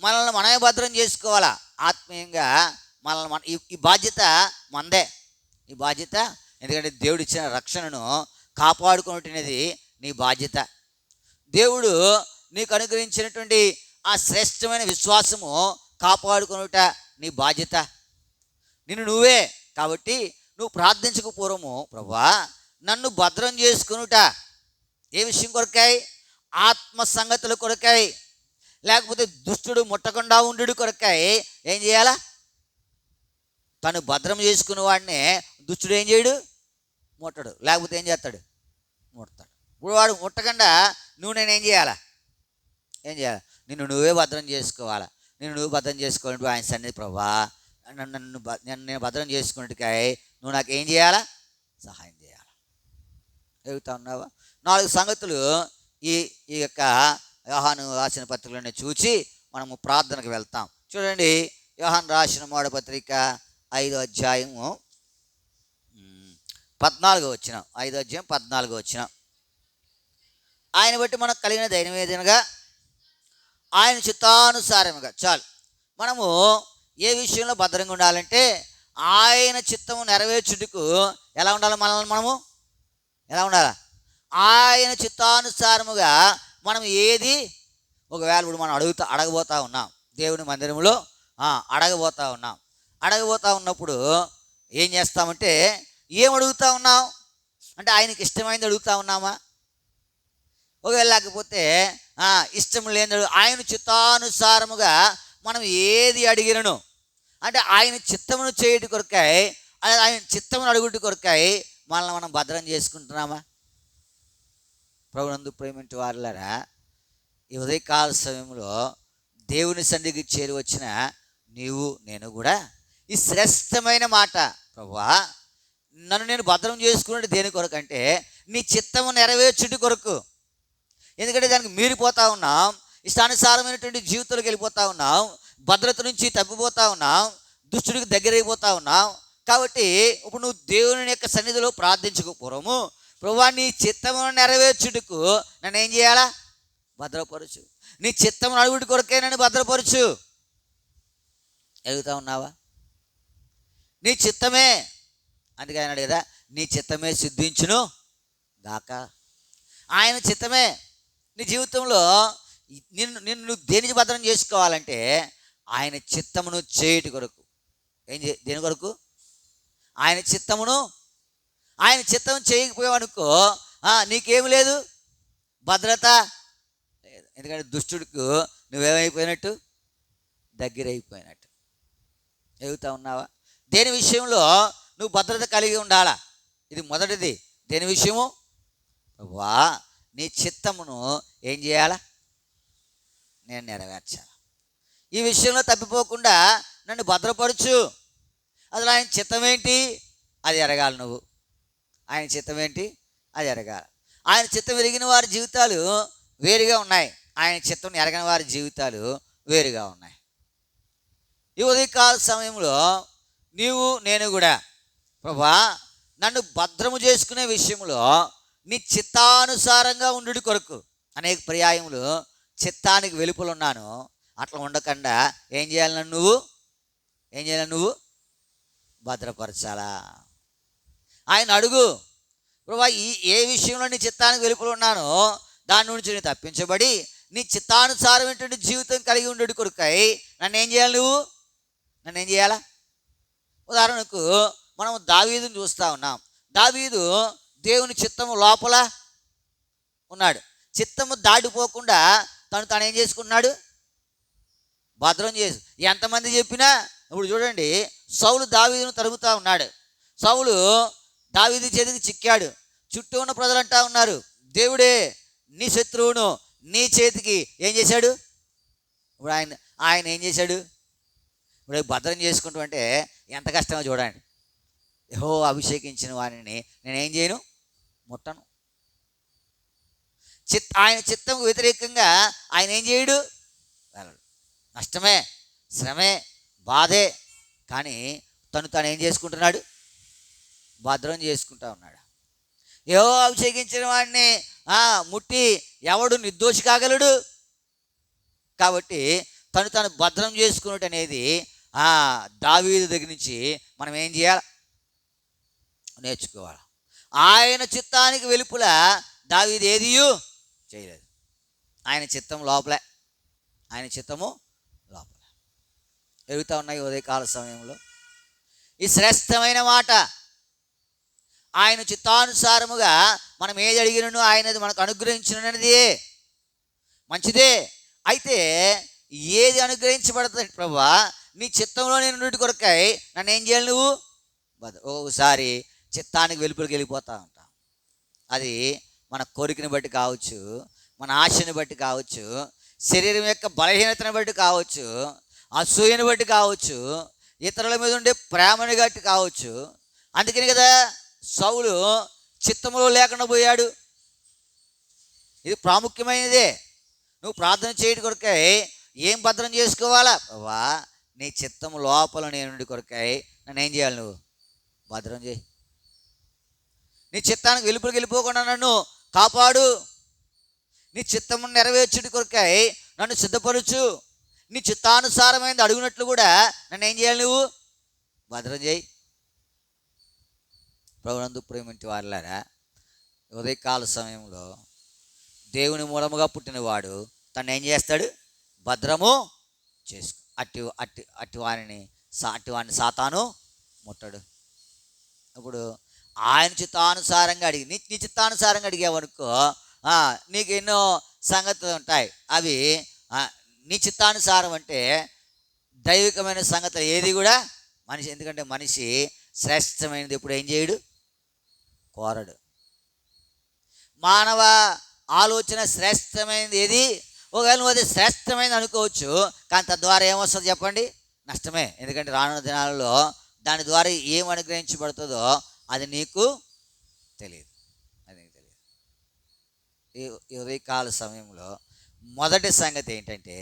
మనల్ని మనమే భద్రం చేసుకోవాలా. ఆత్మీయంగా మనల్ని ఈ బాధ్యత మందే. ఈ బాధ్యత, ఎందుకంటే దేవుడు ఇచ్చిన రక్షణను కాపాడుకునేది నీ బాధ్యత. దేవుడు నీకు అనుగ్రహించినటువంటి ఆ శ్రేష్టమైన విశ్వాసము కాపాడుకునుట నీ బాధ్యత. నిన్ను నువ్వే. కాబట్టి నువ్వు ప్రార్థించక పూర్వము, ప్రభువా నన్ను భద్రం చేసుకునుట ఏ విషయం కొరకాయి? ఆత్మ సంగతుల కొరకాయి. లేకపోతే దుష్టుడు ముట్టకుండా ఉండు కొరకాయి ఏం చేయాలా? తను భద్రం చేసుకున్న వాడినే దుష్టుడు ఏం చేయడు? ముట్టడు. లేకపోతే ఏం చేస్తాడు? ముడతాడు. ఇప్పుడు వాడు ముట్టకుండా నేనేం చేయాలా? నిన్ను నువ్వే భద్రం చేసుకోవాలా. నువ్వు భద్రం చేసుకోవాలంటే ఆయన సన్నిధి, ప్రభువా నేను భద్రం చేసుకున్నట్టుకాయ నువ్వు నాకు ఏం చేయాలా? సహాయం చేయాలా. ఎదుగుతా ఉన్నావా? 4 సంగతులు ఈ యొక్క యోహాను రాసిన పత్రికలోనే చూచి మనము ప్రార్థనకు వెళ్తాం. చూడండి, యోహాను రాసిన మొదటి పత్రిక 5వ అధ్యాయము 14వ వచనం. 5వ అధ్యాయం 14వ వచనం. ఆయన బట్టి మనకు కలిగిన ధైర్యం ఏదనగా ఆయన చిత్తానుసారముగా. చాలు. మనము ఏ విషయంలో భద్రంగా ఉండాలంటే ఆయన చిత్తము నెరవేర్చుటకు ఎలా ఉండాలి? మనము ఎలా ఉండాలా? ఆయన చిత్తానుసారముగా మనం ఏది ఒకవేళ ఇప్పుడు మనం అడగబోతా ఉన్నాం దేవుని మందిరంలో, అడగబోతా ఉన్నప్పుడు ఏం చేస్తామంటే ఏం అడుగుతా ఉన్నాం అంటే ఆయనకి ఇష్టమైనది అడుగుతా ఉన్నామా? ఒకవేళ లేకపోతే ఇష్టం లేని ఆయన చిత్తానుసారముగా మనం ఏది అడిగినను అంటే ఆయన చిత్తమును చేయటి కొరకాయ, ఆయన చిత్తమును అడుగుటి కొరకాయ మనల్ని మనం భద్రం చేసుకుంటున్నామా? ప్రభునందు ప్రేమింటి వారులారా, ఈ ఉదయకాల సమయంలో దేవుని సన్నిధికి చేరి వచ్చిన నీవు నేను కూడా ఈ శ్రేష్టమైన మాట, ప్రభువా నన్ను నేను భద్రం చేసుకున్నట్టు దేని కొరకంటే నీ చిత్తము నెరవేర్చుటి కొరకు. ఎందుకంటే దానికి మీరిపోతూ ఉన్నాం, ఇష్టానుసారమైనటువంటి జీవితంలోకి వెళ్ళిపోతూ ఉన్నాం, భద్రత నుంచి తప్పిపోతూ ఉన్నాం, దుష్టుడికి దగ్గరైపోతూ ఉన్నాం. కాబట్టి ఇప్పుడు నువ్వు దేవుని యొక్క సన్నిధిలో ప్రార్థించకపోవడము, ప్రభువా నీ చిత్తమును నెరవేర్చుటకు నన్ను ఏం చేయాలా? భద్రపరచు. నీ చిత్తమును అడుగుటి కొరకే నన్ను భద్రపరచు. ఎదుగుతూ ఉన్నావా? నీ చిత్తమే, అందుకే ఆయన అడిగాడు కదా, నీ చిత్తమే సిద్ధించును గాక. ఆయన చిత్తమే నీ జీవితంలో నిన్ను నువ్వు దేనికి భద్రం చేసుకోవాలంటే ఆయన చిత్తమును చేయుటి కొరకు. దేని కొరకు? ఆయన చిత్తమును. ఆయన చిత్తం చేయకపోయావనుకో నీకేమి లేదు, భద్రత లేదు. ఎందుకంటే దుష్టుడికి నువ్వేమైపోయినట్టు? దగ్గరైపోయినట్టు. ఎదుగుతూ ఉన్నావా? దేని విషయంలో నువ్వు భద్రత కలిగి ఉండాలా? ఇది మొదటిది. దేని విషయము? వా నీ చిత్తమును ఏం చేయాలా? నేను నెరవేర్చాలి. ఈ విషయంలో తప్పిపోకుండా నన్ను భద్రపరచు. అసలు ఆయన చిత్తం ఏంటి అది ఎరగాలి నువ్వు. ఆయన చిత్తం ఏంటి అది ఎరగాలి. ఆయన చిత్తం ఎరిగిన వారి జీవితాలు వేరుగా ఉన్నాయి, ఆయన చిత్తం ఎరగని వారి జీవితాలు వేరుగా ఉన్నాయి. ఈ ఉదయకాల సమయంలో నీవు నేను కూడా ప్రభా నన్ను భద్రము చేసుకునే విషయంలో నీ చిత్తానుసారంగా ఉండు కొరకు. అనేక పర్యాయములు చిత్తానికి వెలుపలున్నాను, అట్లా ఉండకుండా ఏం చేయాలి? నువ్వు భద్రపరచాలా? ఆయన అడుగు, ప్రభా ఏ విషయంలో నీ చిత్తానికి వెలుపలు ఉన్నానో దాని నుంచి నేను తప్పించబడి నీ చిత్తానుసారమైనటువంటి జీవితం కలిగి ఉండేటి కొరకై నన్ను ఏం చేయాలా? ఉదాహరణకు మనం దావీదుని చూస్తూ ఉన్నాం. దావీదు దేవుని చిత్తము లోపల ఉన్నాడు. చిత్తము దాటిపోకుండా తను ఏం చేసుకున్నాడు? భద్రం చేసి. ఎంతమంది చెప్పినా ఇప్పుడు చూడండి, సౌలు దావీదును తరుగుతూ ఉన్నాడు. సౌలు దావీదు చేతికి చిక్కాడు. చుట్టూ ఉన్న ప్రజలు అంటా ఉన్నారు, దేవుడే నీ శత్రువును నీ చేతికి ఏం చేశాడు? ఇప్పుడు ఆయన ఏం చేశాడు? ఇప్పుడు భద్రం చేసుకుంటూ అంటే ఎంత కష్టమో చూడండి. యెహోవా అభిషేకించిన వారిని నేనేం చేయను? ముట్టను. ఆయన చిత్తంకు వ్యతిరేకంగా ఆయన ఏం చేయడు? వెళ్ళడు. నష్టమే, శ్రమే, బాధే, కానీ తను ఏం చేసుకుంటున్నాడు? భద్రం చేసుకుంటా ఉన్నాడు. యెహోవా అభిషేకించిన వాడిని ముట్టి ఎవడు నిర్దోషి కాగలడు? కాబట్టి తను భద్రం చేసుకున్నట్టు అనేది దావీదు దగ్గర నుంచి మనం ఏం చేయాలి? నేర్చుకోవాలి. ఆయన చిత్తానికి వెలుపుల దావీదు ఏదియూ చేయలేదు. ఆయన చిత్తం లోపలే, ఆయన చిత్తము లోపల ఎదుగుతూ ఉన్నాయి. ఉదయకాల సమయంలో ఈ శ్రేష్టమైన మాట, ఆయన చిత్తానుసారముగా మనం ఏది అడిగినను ఆయనది మనకు అనుగ్రహించినది మంచిదే. అయితే ఏది అనుగ్రహించబడుతుంది? ప్రభువా నీ చిత్తంలో నేను ఉన్నటి కొరకై నన్ను ఏం చేయాలి? నువ్వు ఒకసారి చిత్తానికి వెలుపలికి వెళ్ళిపోతూ ఉంటాం. అది మన కోరికని బట్టి కావచ్చు, మన ఆశని బట్టి కావచ్చు, శరీరం యొక్క బలహీనతను బట్టి కావచ్చు, అసూయని బట్టి కావచ్చు, ఇతరుల మీద ఉండే ప్రేమని బట్టి కావచ్చు. అందుకని కదా సౌలు చిత్తములో లేకుండా పోయాడు. ఇది ప్రాముఖ్యమైనదే. నువ్వు ప్రార్థన చేయడం కొరకై ఏం భద్రం చేసుకోవాలా? వా నీ చిత్తము లోపల నేను కొరకై నన్ను ఏం చేయాలి? నువ్వు భద్రం చేయి. నీ చిత్తానికి వెలుపులకు వెళ్ళిపోకుండా నన్ను కాపాడు. నీ చిత్తమును నెరవేర్చుడి కొరకై నన్ను సిద్ధపరచు. నీ చిత్తానుసారమైనది అడుగునట్లు కూడా నన్ను ఏం చేయాలి? నువ్వు భద్రం చేయి. ప్రభునందు ప్రేమించే వారులారా, ఉదయకాల సమయంలో దేవుని మూలముగా పుట్టినవాడు తను ఏం చేస్తాడు? భద్రము చేసుకో. అట్టి వారిని సాతాను ముట్టడు. ఇప్పుడు ఆయన చిత్తానుసారంగా అడిగి నీ చిత్తానుసారంగా అడిగావనుకో నీకు ఎన్నో సంగతులు ఉంటాయి. అవి నీ చిత్తానుసారం అంటే దైవికమైన సంగతులు ఏది కూడా మనిషి, ఎందుకంటే మనిషి శ్రేష్టమైనది ఎప్పుడు ఏం చేయడు? కోరడు. మానవ ఆలోచన శ్రేష్టమైనది ఏది? ఒకవేళ నువ్వు అది శ్రేష్టమైనది అనుకోవచ్చు, కానీ తద్వారా ఏమొస్తుంది చెప్పండి? నష్టమే. ఎందుకంటే రానున్న దినాలలో దాని ద్వారా ఏం అనుగ్రహించబడుతుందో అది నీకు తెలియదు. ఈ ఉదయకాల సమయంలో మొదటి సంగతి ఏంటంటే,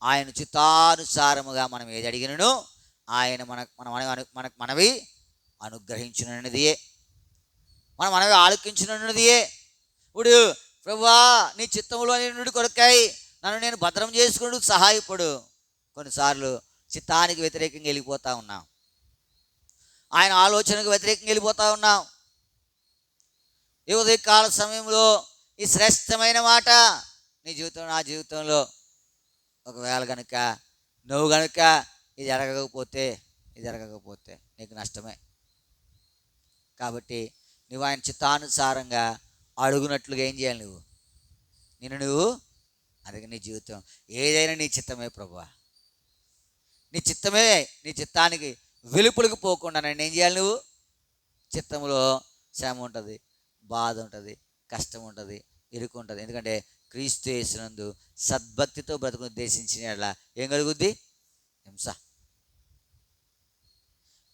ఆయన చిత్తానుసారముగా మనం ఏది అడిగినను ఆయన మనకు మనవి అనుగ్రహించునన్నదియే, మనవి ఆలకించునన్నదియే. ఇప్పుడు ప్రభువా నీ చిత్తంలో నుండి కొరకాయి నన్ను నేను భద్రం చేసుకునేందుకు సహాయపడు. కొన్నిసార్లు చిత్తానికి వ్యతిరేకంగా వెళ్ళిపోతూ ఉన్నాం, ఆయన ఆలోచనకు వ్యతిరేకంగా వెళ్ళిపోతూ ఉన్నాం. ఈ ఉదయకాల సమయంలో ఈ శ్రేష్టమైన మాట నీ జీవితం నా జీవితంలో ఒకవేళ కనుక నువ్వు కనుక ఇది జరగకపోతే నీకు నష్టమే. కాబట్టి నువ్వు ఆయన చిత్తానుసారంగా అడుగునట్లుగా ఏం చేయాలి? నువ్వు అందుకే నీ జీవితం ఏదైనా నీ చిత్తమే ప్రభువా, నీ చిత్తమే. నీ చిత్తానికి వెలుపులకు పోకుండా నన్ను ఏం చేయాలి? నువ్వు చిత్తంలో శ్రమ ఉంటుంది, బాధ ఉంటుంది, కష్టం ఉంటుంది, ఇరుకు ఉంటుంది. ఎందుకంటే క్రీస్తు యేసునందు సద్భక్తితో బ్రతుకుని ఉద్దేశించిన ఏం కలుగుద్ది? హింస.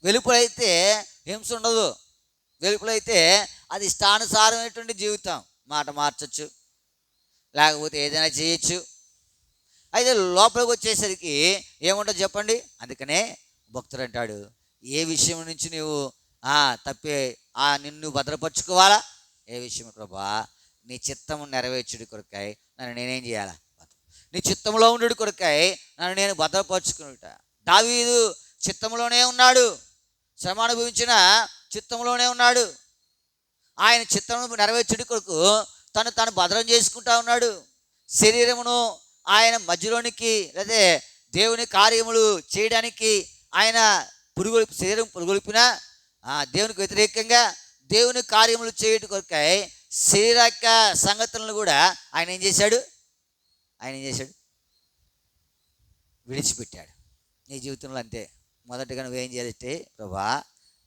వెలుపులైతే హింస ఉండదు. వెలుపులైతే అది ఇష్టానుసారమైనటువంటి జీవితం, మాట మార్చచ్చు, లేకపోతే ఏదైనా చేయొచ్చు. అయితే లోపలికి వచ్చేసరికి ఏముంటుంది చెప్పండి? అందుకనే భక్తుడు అంటాడు, ఏ విషయం నుంచి నువ్వు తప్పే నిన్ను భద్రపరచుకోవాలా? ఏ విషయం ప్రభా? నీ చిత్తము నెరవేర్చుడి కొరకాయ నన్ను నేనేం చేయాలా? నీ చిత్తంలో ఉండు కొరకాయ నన్ను నేను భద్రపరచుకునుట. దావీదు చిత్తంలోనే ఉన్నాడు, శ్రమ అనుభవించిన చిత్తంలోనే ఉన్నాడు. ఆయన చిత్తము నెరవేర్చుడి కొరకు తను భద్రం చేసుకుంటా ఉన్నాడు. శరీరమును ఆయన మధ్యలోనికి లేదా దేవుని కార్యములు చేయడానికి ఆయన శరీరం పురుగొల్పిన దేవునికి వ్యతిరేకంగా దేవుని కార్యములు చేయటం కొరకై శరీరక సంగతులను కూడా ఆయన ఏం చేశాడు? విడిచిపెట్టాడు. నీ జీవితంలో అంతే. మొదటగా నువ్వేం చేయాలంటే, ప్రభా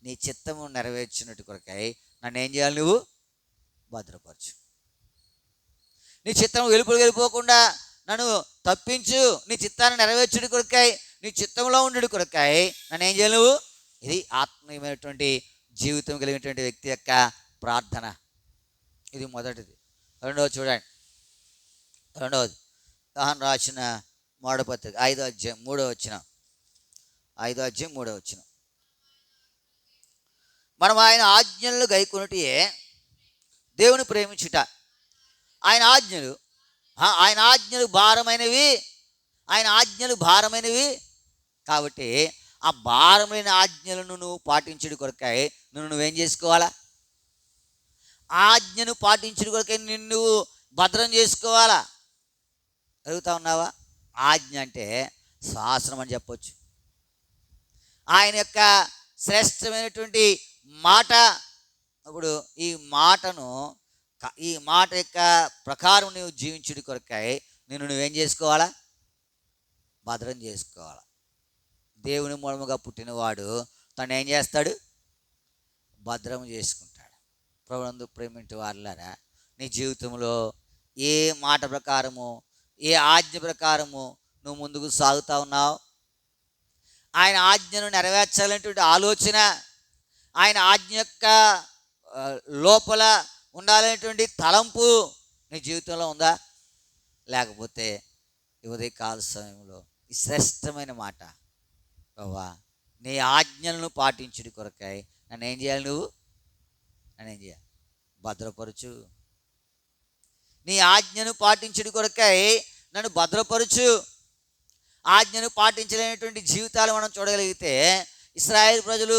నీ చిత్తము నెరవేర్చినట్టు కొరకై నన్ను ఏం చేయాలి? నువ్వు భద్రపరచు. నీ చిత్తం వెళ్ళిపోకుండా నన్ను తప్పించు. నీ చిత్తాన్ని నెరవేర్చుడి కొరకై, నీ చిత్తంలో ఉండు కొరకై నన్ను ఏం చేయాలి? నువ్వు. ఇది ఆత్మీయమైనటువంటి జీవితం కలిగినటువంటి వ్యక్తి యొక్క ప్రార్థన. ఇది మొదటిది. రెండవది చూడండి. రెండవది యోహాను రాసిన మొదటి పత్రిక 5వ అధ్యాయం 3వ వచనం. 5వ అధ్యాయం 3వ వచనం. మనం ఆయన ఆజ్ఞలను గైకొనుటయే దేవుని ప్రేమించుట. ఆయన ఆజ్ఞలు భారమైనవి. కాబట్టి ఆ భారమైన ఆజ్ఞలను నువ్వు పాటించుడి కొరకై నువ్వేం చేసుకోవాలా? ఆజ్ఞను పాటించుడి కొరకై నిన్ను భద్రం చేసుకోవాలా. అడుగుతా ఉన్నావా? ఆజ్ఞ అంటే శాసనం అని చెప్పొచ్చు. ఆయన యొక్క శ్రేష్టమైనటువంటి మాట. ఇప్పుడు ఈ మాట యొక్క ప్రకారం నువ్వు జీవించుడి కొరకై నువ్వేం చేసుకోవాలా? భద్రం చేసుకోవాలా. దేవుని మూలముగా పుట్టినవాడు తను ఏం చేస్తాడు? భద్రం చేసుకుంటాడు. ప్రభునందు ప్రేమింటి వారులారా, నీ జీవితంలో ఏ మాట ప్రకారము, ఏ ఆజ్ఞ ప్రకారము నువ్వు ముందుకు సాగుతా ఉన్నావు? ఆయన ఆజ్ఞను నెరవేర్చాలనేటువంటి ఆలోచన, ఆయన ఆజ్ఞ యొక్క లోపల ఉండాలనేటువంటి తలంపు నీ జీవితంలో ఉందా? లేకపోతే ఈ ఉదయకాల సమయంలో ఈ శ్రేష్టమైన మాట, ప్రభా నీ ఆజ్ఞలను పాటించుడి కొరకై నన్ను ఏం చేయాలి? నన్ను ఏం చేయాలి? భద్రపరచు. నీ ఆజ్ఞను పాటించుడి కొరకై నన్ను భద్రపరచు. ఆజ్ఞను పాటించలేనటువంటి జీవితాలు మనం చూడగలిగితే, ఇశ్రాయేలు ప్రజలు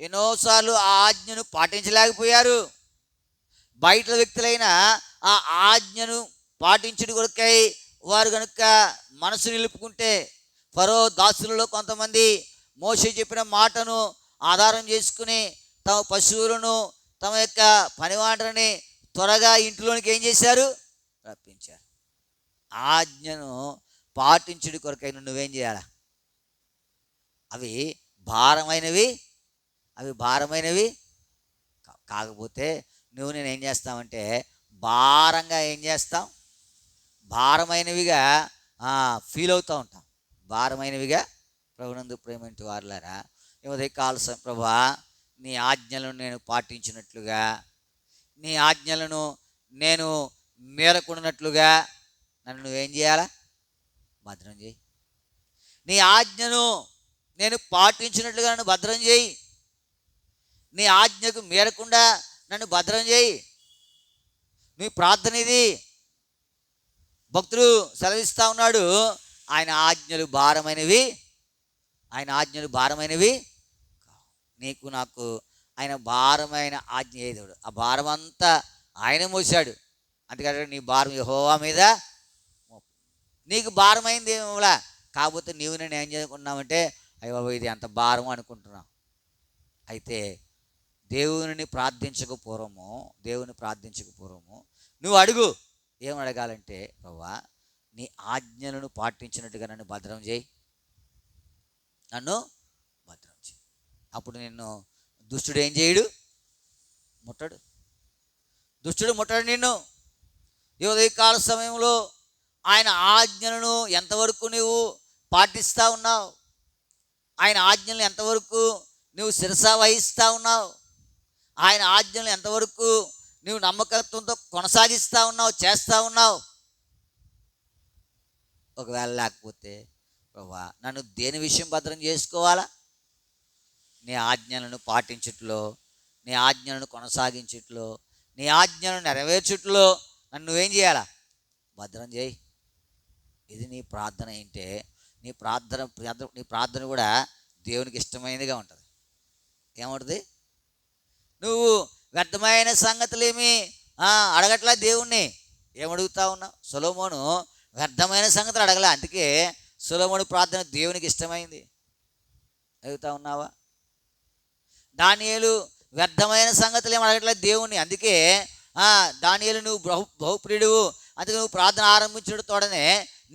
ఎన్నోసార్లు ఆ ఆజ్ఞను పాటించలేకపోయారు. బయట వ్యక్తులైన ఆ ఆజ్ఞను పాటించుడి కొరకై వారు కనుక మనసు నిలుపుకుంటే, ఫరో దాసులలో కొంతమంది మోషే చెప్పిన మాటను ఆధారం చేసుకుని తమ పశువులను, తమ యొక్క పనివాటని త్వరగా ఇంట్లోనికి ఏం చేశారు? రప్పించారు. ఆజ్ఞను పాటించుడి కొరకై నువ్వేం చేయాలా? అవి భారమైనవి కాకపోతే నేను ఏం చేస్తామంటే భారంగా ఏం చేస్తాం? భారమైనవిగా ఫీల్ అవుతూ ఉంటాం. భారమైనవిగా. ప్రభునందు ప్రేమింటి వారులారా, ఈ కాలసం ప్రభా నీ ఆజ్ఞలను నేను పాటించినట్లుగా, నీ ఆజ్ఞలను నేను మేరకుండినట్లుగా నన్ను నువ్వేం చేయాలా? భద్రం చేయి. నీ ఆజ్ఞను నేను పాటించినట్లుగా నన్ను భద్రం చేయి. నీ ఆజ్ఞకు మేరకుండా నన్ను భద్రం చేయి. నీ ప్రార్థన ఇది. భక్తుడు సెలవిస్తూ ఉన్నాడు, ఆయన ఆజ్ఞలు భారమైనవి, ఆయన ఆజ్ఞలు భారమైనవి. నీకు నాకు ఆయన భారమైన ఆజ్ఞ ఏదోడు, ఆ భారం అంతా ఆయన మోసాడు. అందుకంటే నీ భారం యెహోవా మీద, నీకు భారమైంది ఏమోలా. కాకపోతే నీవు నేను ఏం చేసుకున్నామంటే అయ్యో బాబు ఇది అంత భారం అనుకుంటున్నాం. అయితే దేవుని ప్రార్థించకపోవడము నువ్వు అడుగు. ఏం అడగాలంటే, ప్రభువా నీ ఆజ్ఞలను పాటించినట్టుగా నన్ను భద్రం చేయి, నన్ను భద్రం చేయి. అప్పుడు నిన్ను దుష్టుడు ఏం చేయడు? ముట్టడు. దుష్టుడు ముట్టడు నిన్ను. ఈ ఉదయకాల సమయంలో ఆయన ఆజ్ఞలను ఎంతవరకు నువ్వు పాటిస్తూ ఉన్నావు? ఆయన ఆజ్ఞలను ఎంతవరకు నువ్వు శిరసా వహిస్తూ ఉన్నావు? ఆయన ఆజ్ఞలను ఎంతవరకు నువ్వు నమ్మకత్వంతో కొనసాగిస్తూ ఉన్నావు, చేస్తూ ఉన్నావు? ఒకవేళ లేకపోతే ప్రభువా నన్ను దేని విషయం భద్రం చేసుకోవాలా? నీ ఆజ్ఞలను పాటించుట్లో, నీ ఆజ్ఞలను కొనసాగించుట్లో, నీ ఆజ్ఞలను నెరవేర్చుట్లో నన్ను నువ్వేం చేయాలా? భద్రం చేయి. ఇది నీ ప్రార్థన ఏంటే నీ ప్రార్థన కూడా దేవునికి ఇష్టమైనదిగా ఉంటుంది. ఏముంటుంది? నువ్వు వ్యర్థమైన సంగతులేమి అడగట్లా దేవుణ్ణి. ఏమడుగుతా ఉన్నావు? సొలొమోను వ్యర్థమైన సంగతులు అడగలే, అందుకే సొలొమోను ప్రార్థన దేవునికి ఇష్టమైంది. అడుగుతా ఉన్నావా? దానియేలు వ్యర్థమైన సంగతులు ఏమి అడగట్లేదు దేవుణ్ణి, అందుకే దానియేలు నువ్వు బహుప్రియుడువు, అందుకే నువ్వు ప్రార్థన ఆరంభించడం తోడనే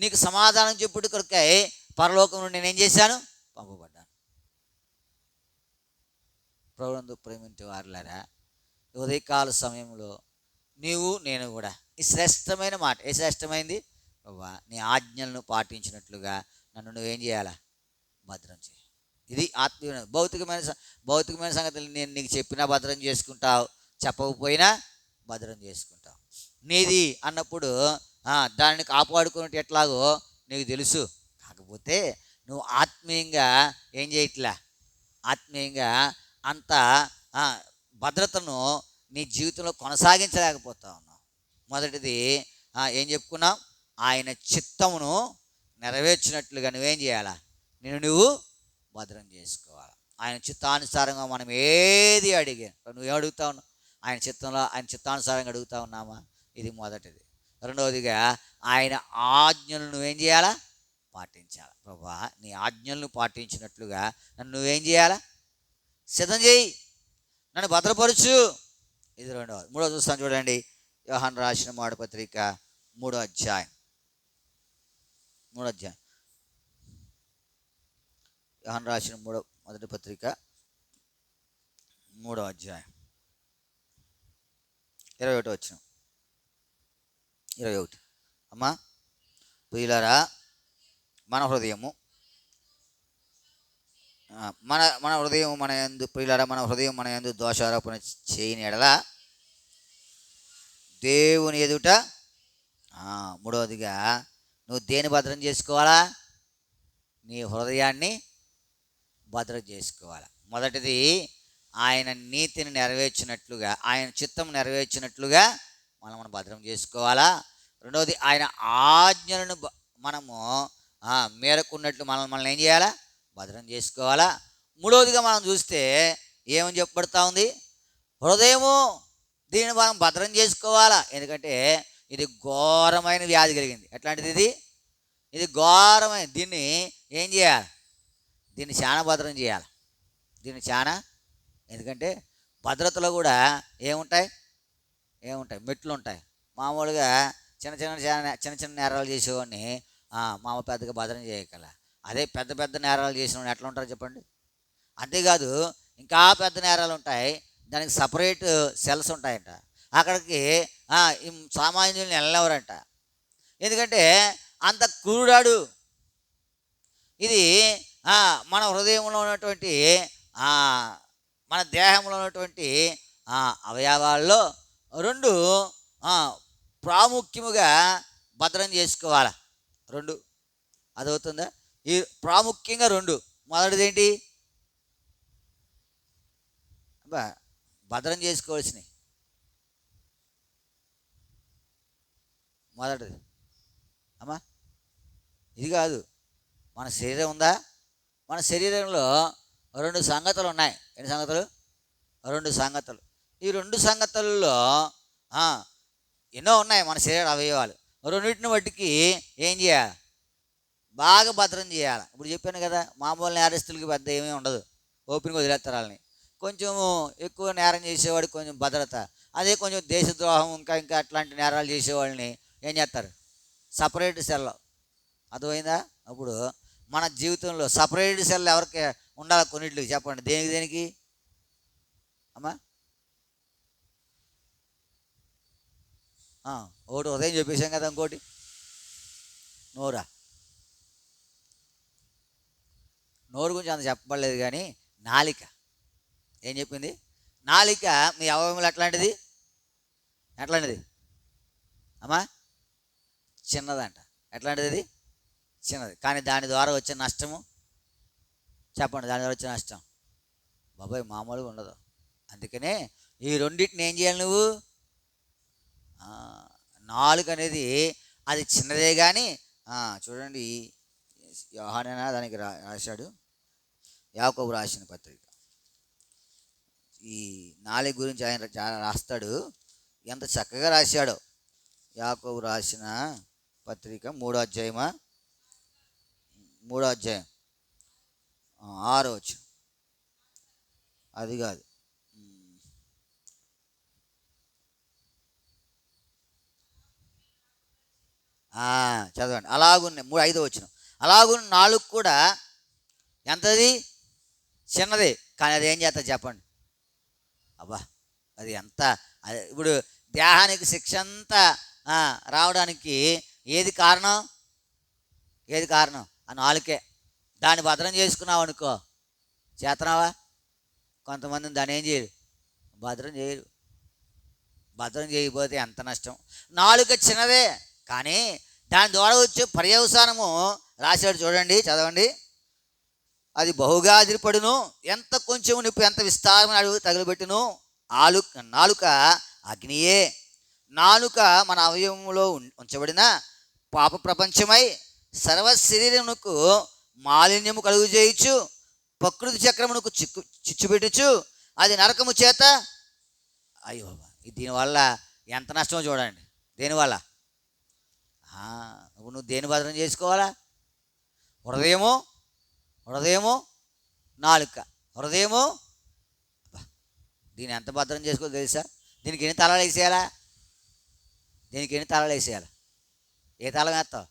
నీకు సమాధానం చెప్పుడు కొరకై పరలోకం నుండి నేనేం చేశాను? పంపబడ్డాను. ప్రభువునందు ప్రేమించే వారులారా, ఉదయకాల సమయంలో నీవు నేను కూడా ఈ శ్రేష్టమైన మాట, ఏ శ్రేష్టమైంది? ప్రభువా నీ ఆజ్ఞలను పాటించినట్లుగా నన్ను నువ్వేం చేయాలా? భద్రం చేయి. ఇది ఆత్మీయ భౌతికమైన సంగతులు నేను నీకు చెప్పినా భద్రం చేసుకుంటావు, చెప్పకపోయినా భద్రం చేసుకుంటావు. నీది అన్నప్పుడు దానిని కాపాడుకున్నట్టు ఎట్లాగో నీకు తెలుసు. కాకపోతే నువ్వు ఆత్మీయంగా ఏం చేయట్లా, ఆత్మీయంగా అంత భద్రతను నీ జీవితంలో కొనసాగించలేకపోతా ఉన్నావు. మొదటిది ఏం చెప్పుకున్నాం? ఆయన చిత్తమును నెరవేర్చినట్లుగా నువ్వేం చేయాలా? నువ్వు భద్రం చేసుకోవాలి. ఆయన చిత్తానుసారంగా మనం ఏది అడిగా, నువ్వేం అడుగుతా ఉన్నావు? ఆయన చిత్తానుసారంగా అడుగుతా ఉన్నామా? ఇది మొదటిది. రెండవదిగా ఆయన ఆజ్ఞలను నువ్వేం చేయాలా? పాటించాలి. ప్రభువా నీ ఆజ్ఞలను పాటించినట్లుగా నన్ను నువ్వేం చేయాలా? సిద్ధం చేయి, నన్ను భద్రపరచు. ఇది రెండవది. మూడవది చూస్తాను చూడండి, యోహాను రాసిన మొదటి పత్రిక 3వ అధ్యాయం. యోహాను రాసిన మొదటి పత్రిక 3వ అధ్యాయం 21వ వచనం. 21. అమ్మా ప్రియులారా, మన హృదయం మన యందు దోషారోపణ చేయని ఎడల దేవుని ఎదుట. మూడవదిగా నువ్వు దేని భద్రం చేసుకోవాలా? నీ హృదయాన్ని భద్రం చేసుకోవాలి. మొదటిది ఆయన నీతిని నెరవేర్చినట్లుగా, ఆయన చిత్తం నెరవేర్చినట్లుగా మనం భద్రం చేసుకోవాలా. రెండవది ఆయన ఆజ్ఞలను మనము మేరకున్నట్లు మనల్ని ఏం చేయాలా? భద్రం చేసుకోవాలా. మూడవదిగా మనం చూస్తే ఏమని చెప్పబడతా ఉంది? హృదయము, దీన్ని మనం భద్రం చేసుకోవాలా. ఎందుకంటే ఇది ఘోరమైన వ్యాధి కలిగింది. ఎట్లాంటిది ఇది ఘోరమైన. దీన్ని ఏం చేయాలి? దీన్ని చాలా భద్రం చేయాలి. ఎందుకంటే భద్రతలో కూడా ఏముంటాయి? మెట్లు ఉంటాయి. మామూలుగా చిన్న నేరాలు చేసేవాడిని మామ పెద్దగా భద్రం చేయగల. అదే పెద్ద నేరాలు చేసేవాడిని ఎట్లా ఉంటారో చెప్పండి. అంతేకాదు ఇంకా పెద్ద నేరాలు ఉంటాయి, దానికి సపరేట్ సెల్స్ ఉంటాయంట. అక్కడికి సామాన్యుల్ని వెళ్ళలేవరంట. ఎందుకంటే అంత క్రూరాడు. ఇది మన హృదయంలో ఉన్నటువంటి మన దేహంలో ఉన్నటువంటి అవయవాల్లో రెండు ప్రాముఖ్యముగా భద్రం చేసుకోవాలి. రెండు అదవుతుందా? ఈ ప్రాముఖ్యంగా రెండు. మొదటిది ఏంటి? భద్రం చేసుకోవాల్సినవి. మొదటిది అమ్మా ఇది కాదు, మన శరీరం ఉందా? మన శరీరంలో రెండు సంగతులు ఉన్నాయి. ఎన్ని సంగతులు? రెండు సంగతులు. ఈ రెండు సంగతుల్లో ఎన్నో ఉన్నాయి మన శరీర అవయవాలు. రెండింటిని బట్టికి ఏం చేయాలి? బాగా భద్రం చేయాలి. ఇప్పుడు చెప్పాను కదా, మామూలు నేరస్తులకి పెద్ద ఏమీ ఉండదు, ఓపెన్గా వదిలేస్తారు వాళ్ళని. కొంచెం ఎక్కువ నేరం చేసేవాడికి కొంచెం భద్రత. అదే కొంచెం దేశద్రోహం ఇంకా అట్లాంటి నేరాలు చేసేవాళ్ళని ఏం చేస్తారు? Separate cell. అర్థమైందా? అప్పుడు మన జీవితంలో సపరేట్ సెల్ ఎవరికి ఉండాలి? కొన్నిటికి చెప్పండి. దేనికి అమ్మా? ఒకటి ఉదయం చెప్పేసాం కదా, ఇంకోటి నోరు గురించి అంత చెప్పబడలేదు, కానీ నాలిక ఏం చెప్పింది? నాలిక మీ అవయవములు ఎట్లాంటిది అమ్మా? చిన్నదంట. ఎట్లాంటిది అది? చిన్నది. కానీ దాని ద్వారా వచ్చే నష్టము చెప్పండి. దాని ద్వారా వచ్చే నష్టం బాబాయ్ మామూలుగా ఉండదు. అందుకనే ఈ రెండింటిని ఏం చేయాలి నువ్వు? నాలుక అనేది అది చిన్నదే, కానీ చూడండి, యోహానైనా దానికి రాశాడు, యాకోబు రాసిన పత్రిక. ఈ నాలుక గురించి ఆయన రాస్తాడు, ఎంత చక్కగా రాశాడో. యాకోబు రాసిన పత్రిక 3వ అధ్యాయం 6వ వచనం. అది కాదు, చదవండి. అలాగున్నాయి 5వ వచనం. అలాగున్న నాలుగు కూడా ఎంతది? చిన్నది, కానీ అది ఏం చేస్తుంది చెప్పండి? అబ్బా అది ఎంత! ఇప్పుడు దేహానికి శిక్ష అంతా రావడానికి ఏది కారణం? ఆ నాలుకే. దాన్ని భద్రం చేసుకున్నావు అనుకో, చేతనావా? కొంతమందిని దాన్ని ఏం చేయరు, భద్రం చేయరు. భద్రం చేయకపోతే ఎంత నష్టం. నాలుక చిన్నదే, కానీ దాని ద్వారా వచ్చే పర్యవసానము రాశాడు చూడండి, చదవండి. అది బహుగా అదిరిపడును, ఎంత కొంచెం నిప్పు ఎంత విస్తారమైన అడుగు తగులుబెట్టును. నాలుక అగ్నియే. నాలుక మన అవయవంలో ఉంచబడిన పాప ప్రపంచమై సర్వ శరీరమునకు మాలిన్యము కలుగు చేయొచ్చు, ప్రకృతి చక్రమునకు చిచ్చుపెట్టచ్చు. అది నరకము చేత అయ్యో దీనివల్ల ఎంత నష్టమో చూడండి. దేనివల్ల? నువ్వు దేని భద్రం చేసుకోవాలా? హృదయము నాలుక. హృదయము దీన్ని ఎంత భద్రం చేసుకోవాలో తెలుసా? దీనికి ఎన్ని తాళాలు వేసేయాలా? ఏ తాళం వేస్తావు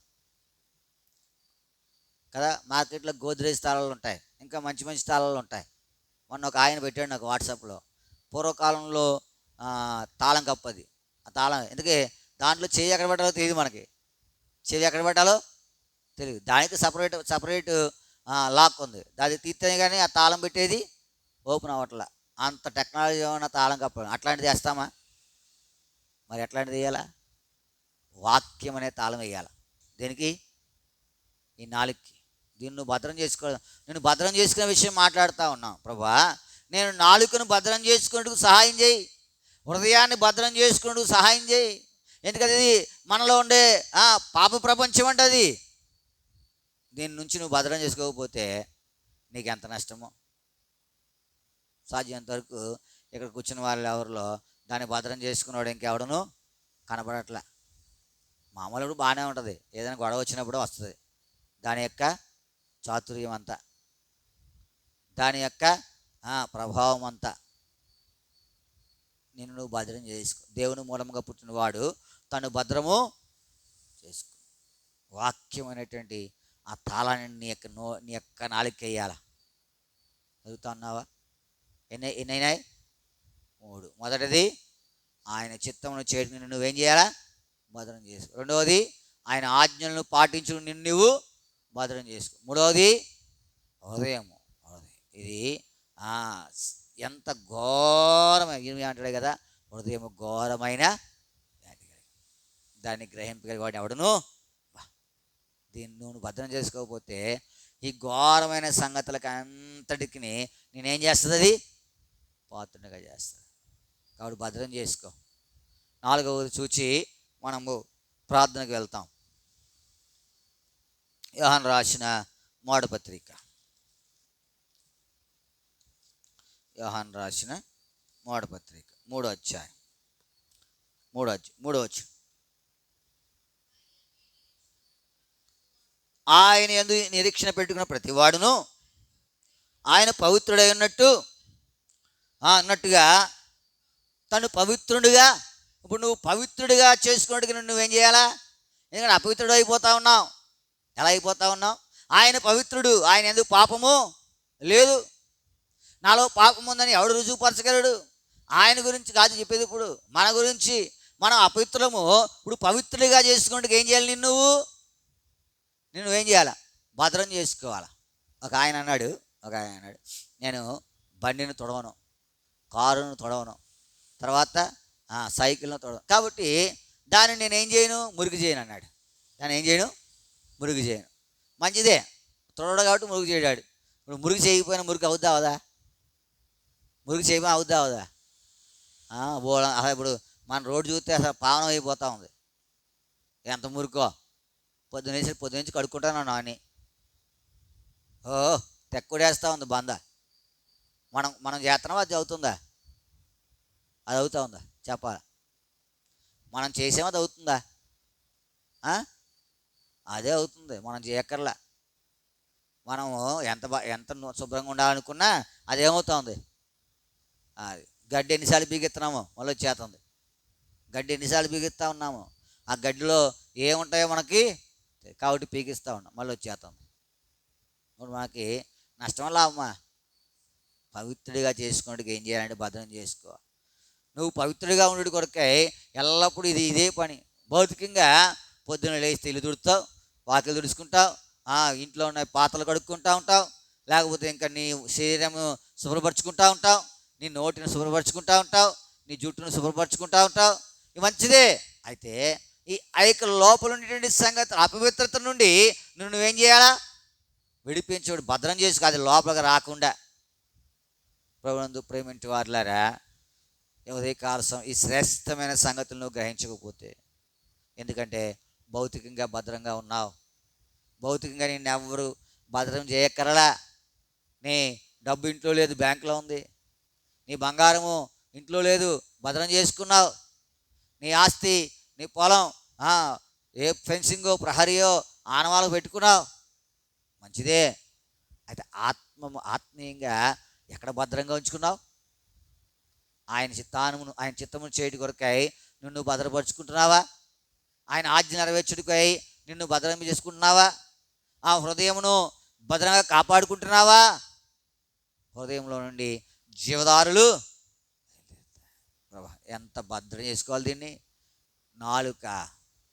కదా? మార్కెట్లో గోద్రేజ్ తాళాలు ఉంటాయి, ఇంకా మంచి మంచి తాళాలు ఉంటాయి. మొన్న ఒక ఆయన పెట్టాడు నాకు వాట్సాప్లో, పూర్వకాలంలో తాళం కప్పది. ఆ తాళం ఎందుకే? దాంట్లో చెయ్యి ఎక్కడ పెట్టాలో తెలియదు మనకి. చెయ్యి ఎక్కడ పెట్టాలో తెలియదు. దానికి సపరేట్ లాక్ ఉంది. అది తీస్తేనే కానీ ఆ తాళం పెట్టేది ఓపెన్ అవ్వట్లా. అంత టెక్నాలజీ ఉన్న తాళం కప్ప. అట్లాంటిది వేస్తామా? మరి ఎట్లాంటిది వేయాలా? వాక్యం అనే తాళం వేయాలి. దేనికి? ఈ నాలుగుకి. దీన్ని నువ్వు భద్రం చేసుకోవాలి. నేను భద్రం చేసుకునే విషయం మాట్లాడుతూ ఉన్నాను. ప్రభా, నేను నాలుకను భద్రం చేసుకునేందుకు సహాయం చేయి, హృదయాన్ని భద్రం చేసుకునేందుకు సహాయం చేయి. ఎందుకంటే ఇది మనలో ఉండే పాప ప్రపంచం అంటే అది. దీని నుంచి నువ్వు భద్రం చేసుకోకపోతే నీకు ఎంత నష్టమో. సాధ్యమైనంత వరకు ఇక్కడ కూర్చున్న వాళ్ళు ఎవరిలో దాన్ని భద్రం చేసుకున్నాడు ఇంకెవడను కనపడట్లే. మామూలు బాగానే ఉంటుంది, ఏదైనా గొడవ వచ్చినప్పుడు వస్తుంది. దాని యొక్క చాతుర్యం అంతా, దాని యొక్క ప్రభావం అంతా నిన్ను నువ్వు భద్రం చేసుకో. దేవుని మూలముగా పుట్టినవాడు తను భద్రము చేసుకో. వాక్యం అనేటువంటి ఆ తాళాన్ని నీ యొక్క నాలుగుకి వేయాల. చదువుతా ఉన్నావా? ఎన్నైనాయి? 3. మొదటిది ఆయన చిత్తమును చేయడం నువ్వేం చేయాలా? భద్రం చేసుకో. రెండవది ఆయన ఆజ్ఞలను పాటించు నిన్ను నువ్వు భద్రం చేసుకో. మూడవది హృదయము. ఇది ఎంత ఘోరమైన అంటాడు కదా, హృదయము ఘోరమైన వ్యాధి. దాన్ని గ్రహింపగలిగేవాడు ఎవడును. దీన్ని నువ్వు భద్రం చేసుకోకపోతే ఈ ఘోరమైన సంగతులకు అంతటికి నేనేం చేస్తుంది, అది పాత్రగా చేస్తుంది. కాబట్టి భద్రం చేసుకో. 4వది చూచి మనము ప్రార్థనకు వెళ్తాం. యోహాను రాసిన మొదటి పత్రిక, యోహాను రాసిన మొదటి పత్రిక 3వ అధ్యాయం 3వ వచనం. ఆయన యందు నిరీక్షణ పెట్టుకున్న ప్రతివాడును ఆయన పవిత్రుడై అన్నట్టుగా తను పవిత్రుడిగా, ఇప్పుడు నువ్వు పవిత్రుడిగా చేసుకున్నట్టుగా నువ్వేం చేయాలా? ఎందుకంటే అపవిత్రుడు అయిపోతా ఉన్నావు. ఎలా అయిపోతా ఉన్నావు? ఆయన పవిత్రుడు, ఆయన ఎందుకు పాపము లేదు. నాలో పాపం ఉందని ఎవడు రుజువుపరచగలడు? ఆయన గురించి కాదు చెప్పేది. ఇప్పుడు మన గురించి, మనం అపవిత్రులము. ఇప్పుడు పవిత్రుడిగా చేసుకున్నట్టుగా ఏం చేయాలి? నువ్వేం చేయాలా? భద్రం చేసుకోవాలా. ఒక ఆయన అన్నాడు, నేను బండిని తొడవను, కారును తొడవను, తర్వాత సైకిల్ను తొడవను, కాబట్టి దాన్ని నేనేం చేయను, మురుగు చేయను అన్నాడు. దాన్ని ఏం చేయను, మురుగు చేయను. మంచిదే, తొడవడు కాబట్టి మురుగు చేయడాడు. ఇప్పుడు మురుగు చేయకపోయినా మురుగు అవుద్దా అవదా? మురుగు చేయకపోయినా అవుద్దా అవదా? అసలు ఇప్పుడు మన రోడ్డు చూస్తే అసలు పావనం అయిపోతూ ఉంది. ఎంత మురుకో, పొద్దునుంచి కడుక్కుంటాను నాని. తెక్కుడేస్తూ ఉంది బంద. మనం చేస్తున్నాం, అది అవుతుందా? అది అవుతా ఉందా చెప్పాలా? మనం చేసామో అది అవుతుందా? అదే అవుతుంది. మనం చేయక్కర్లా. మనము ఎంత శుభ్రంగా ఉండాలనుకున్నా అదేమవుతా ఉంది, అది గడ్డి ఎన్నిసార్లు బీగెత్తున్నామో మళ్ళీ వచ్చేస్తుంది. గడ్డి ఎన్నిసార్లు బీగిస్తూ ఉన్నాము, ఆ గడ్డిలో ఏముంటాయో మనకి కాబట్టి పీకిస్తూ ఉన్నాం, మళ్ళీ వచ్చేస్తుంది. ఇప్పుడు మనకి నష్టం లాభమా? పవిత్రుడిగా చేసుకున్నట్టుగా ఏం చేయాలంటే భద్రం చేసుకో. నువ్వు పవిత్రుడిగా ఉండేటి కొరకై ఎల్లప్పుడూ ఇదే పని. భౌతికంగా పొద్దున్న లేస్తే ఇల్లు తుడుతావు, వాకిలు తుడుచుకుంటావు, ఇంట్లో ఉన్న పాత్రలు కడుక్కుంటూ ఉంటావు, లేకపోతే ఇంకా నీ శరీరము శుభ్రపరచుకుంటూ ఉంటావు, నీ నోటిని శుభ్రపరచుకుంటూ ఉంటావు, నీ జుట్టును శుభ్రపరచుకుంటూ ఉంటావు. ఇది మంచిదే. అయితే ఈ లోపల ఉండేటువంటి సంగతి అపవిత్రత నుండి నువ్వేం చేయాలా? విడిపించడు, భద్రం చేసుకో, అది లోపలికి రాకుండా. ప్రభునందు ప్రేమించే వారులారా, ఉదయకాల ఈ శ్రేష్టమైన సంగతులను గ్రహించకపోతే, ఎందుకంటే భౌతికంగా భద్రంగా ఉన్నావు, భౌతికంగా నేను ఎవరు భద్రం చేయక్కరలా. నీ డబ్బు ఇంట్లో లేదు, బ్యాంకులో ఉంది. నీ బంగారము ఇంట్లో లేదు, భద్రం చేసుకున్నావు. నీ ఆస్తి, నీ పొలం ఏ ఫెన్సింగో ప్రహరీయో ఆనవాళ్ళకు పెట్టుకున్నావు, మంచిదే. అయితే ఆత్మీయంగా ఎక్కడ భద్రంగా ఉంచుకున్నావు? ఆయన చిత్తమును చేయటి కొరకై నిన్ను భద్రపరుచుకుంటున్నావా? ఆయన ఆజ్ఞ నెరవేర్చుడికై నిన్ను భద్రం చేసుకుంటున్నావా? ఆ హృదయమును భద్రంగా కాపాడుకుంటున్నావా? హృదయంలో నుండి జీవదారులు ఎంత భద్రం చేసుకోవాలి దీన్ని. నాలుక,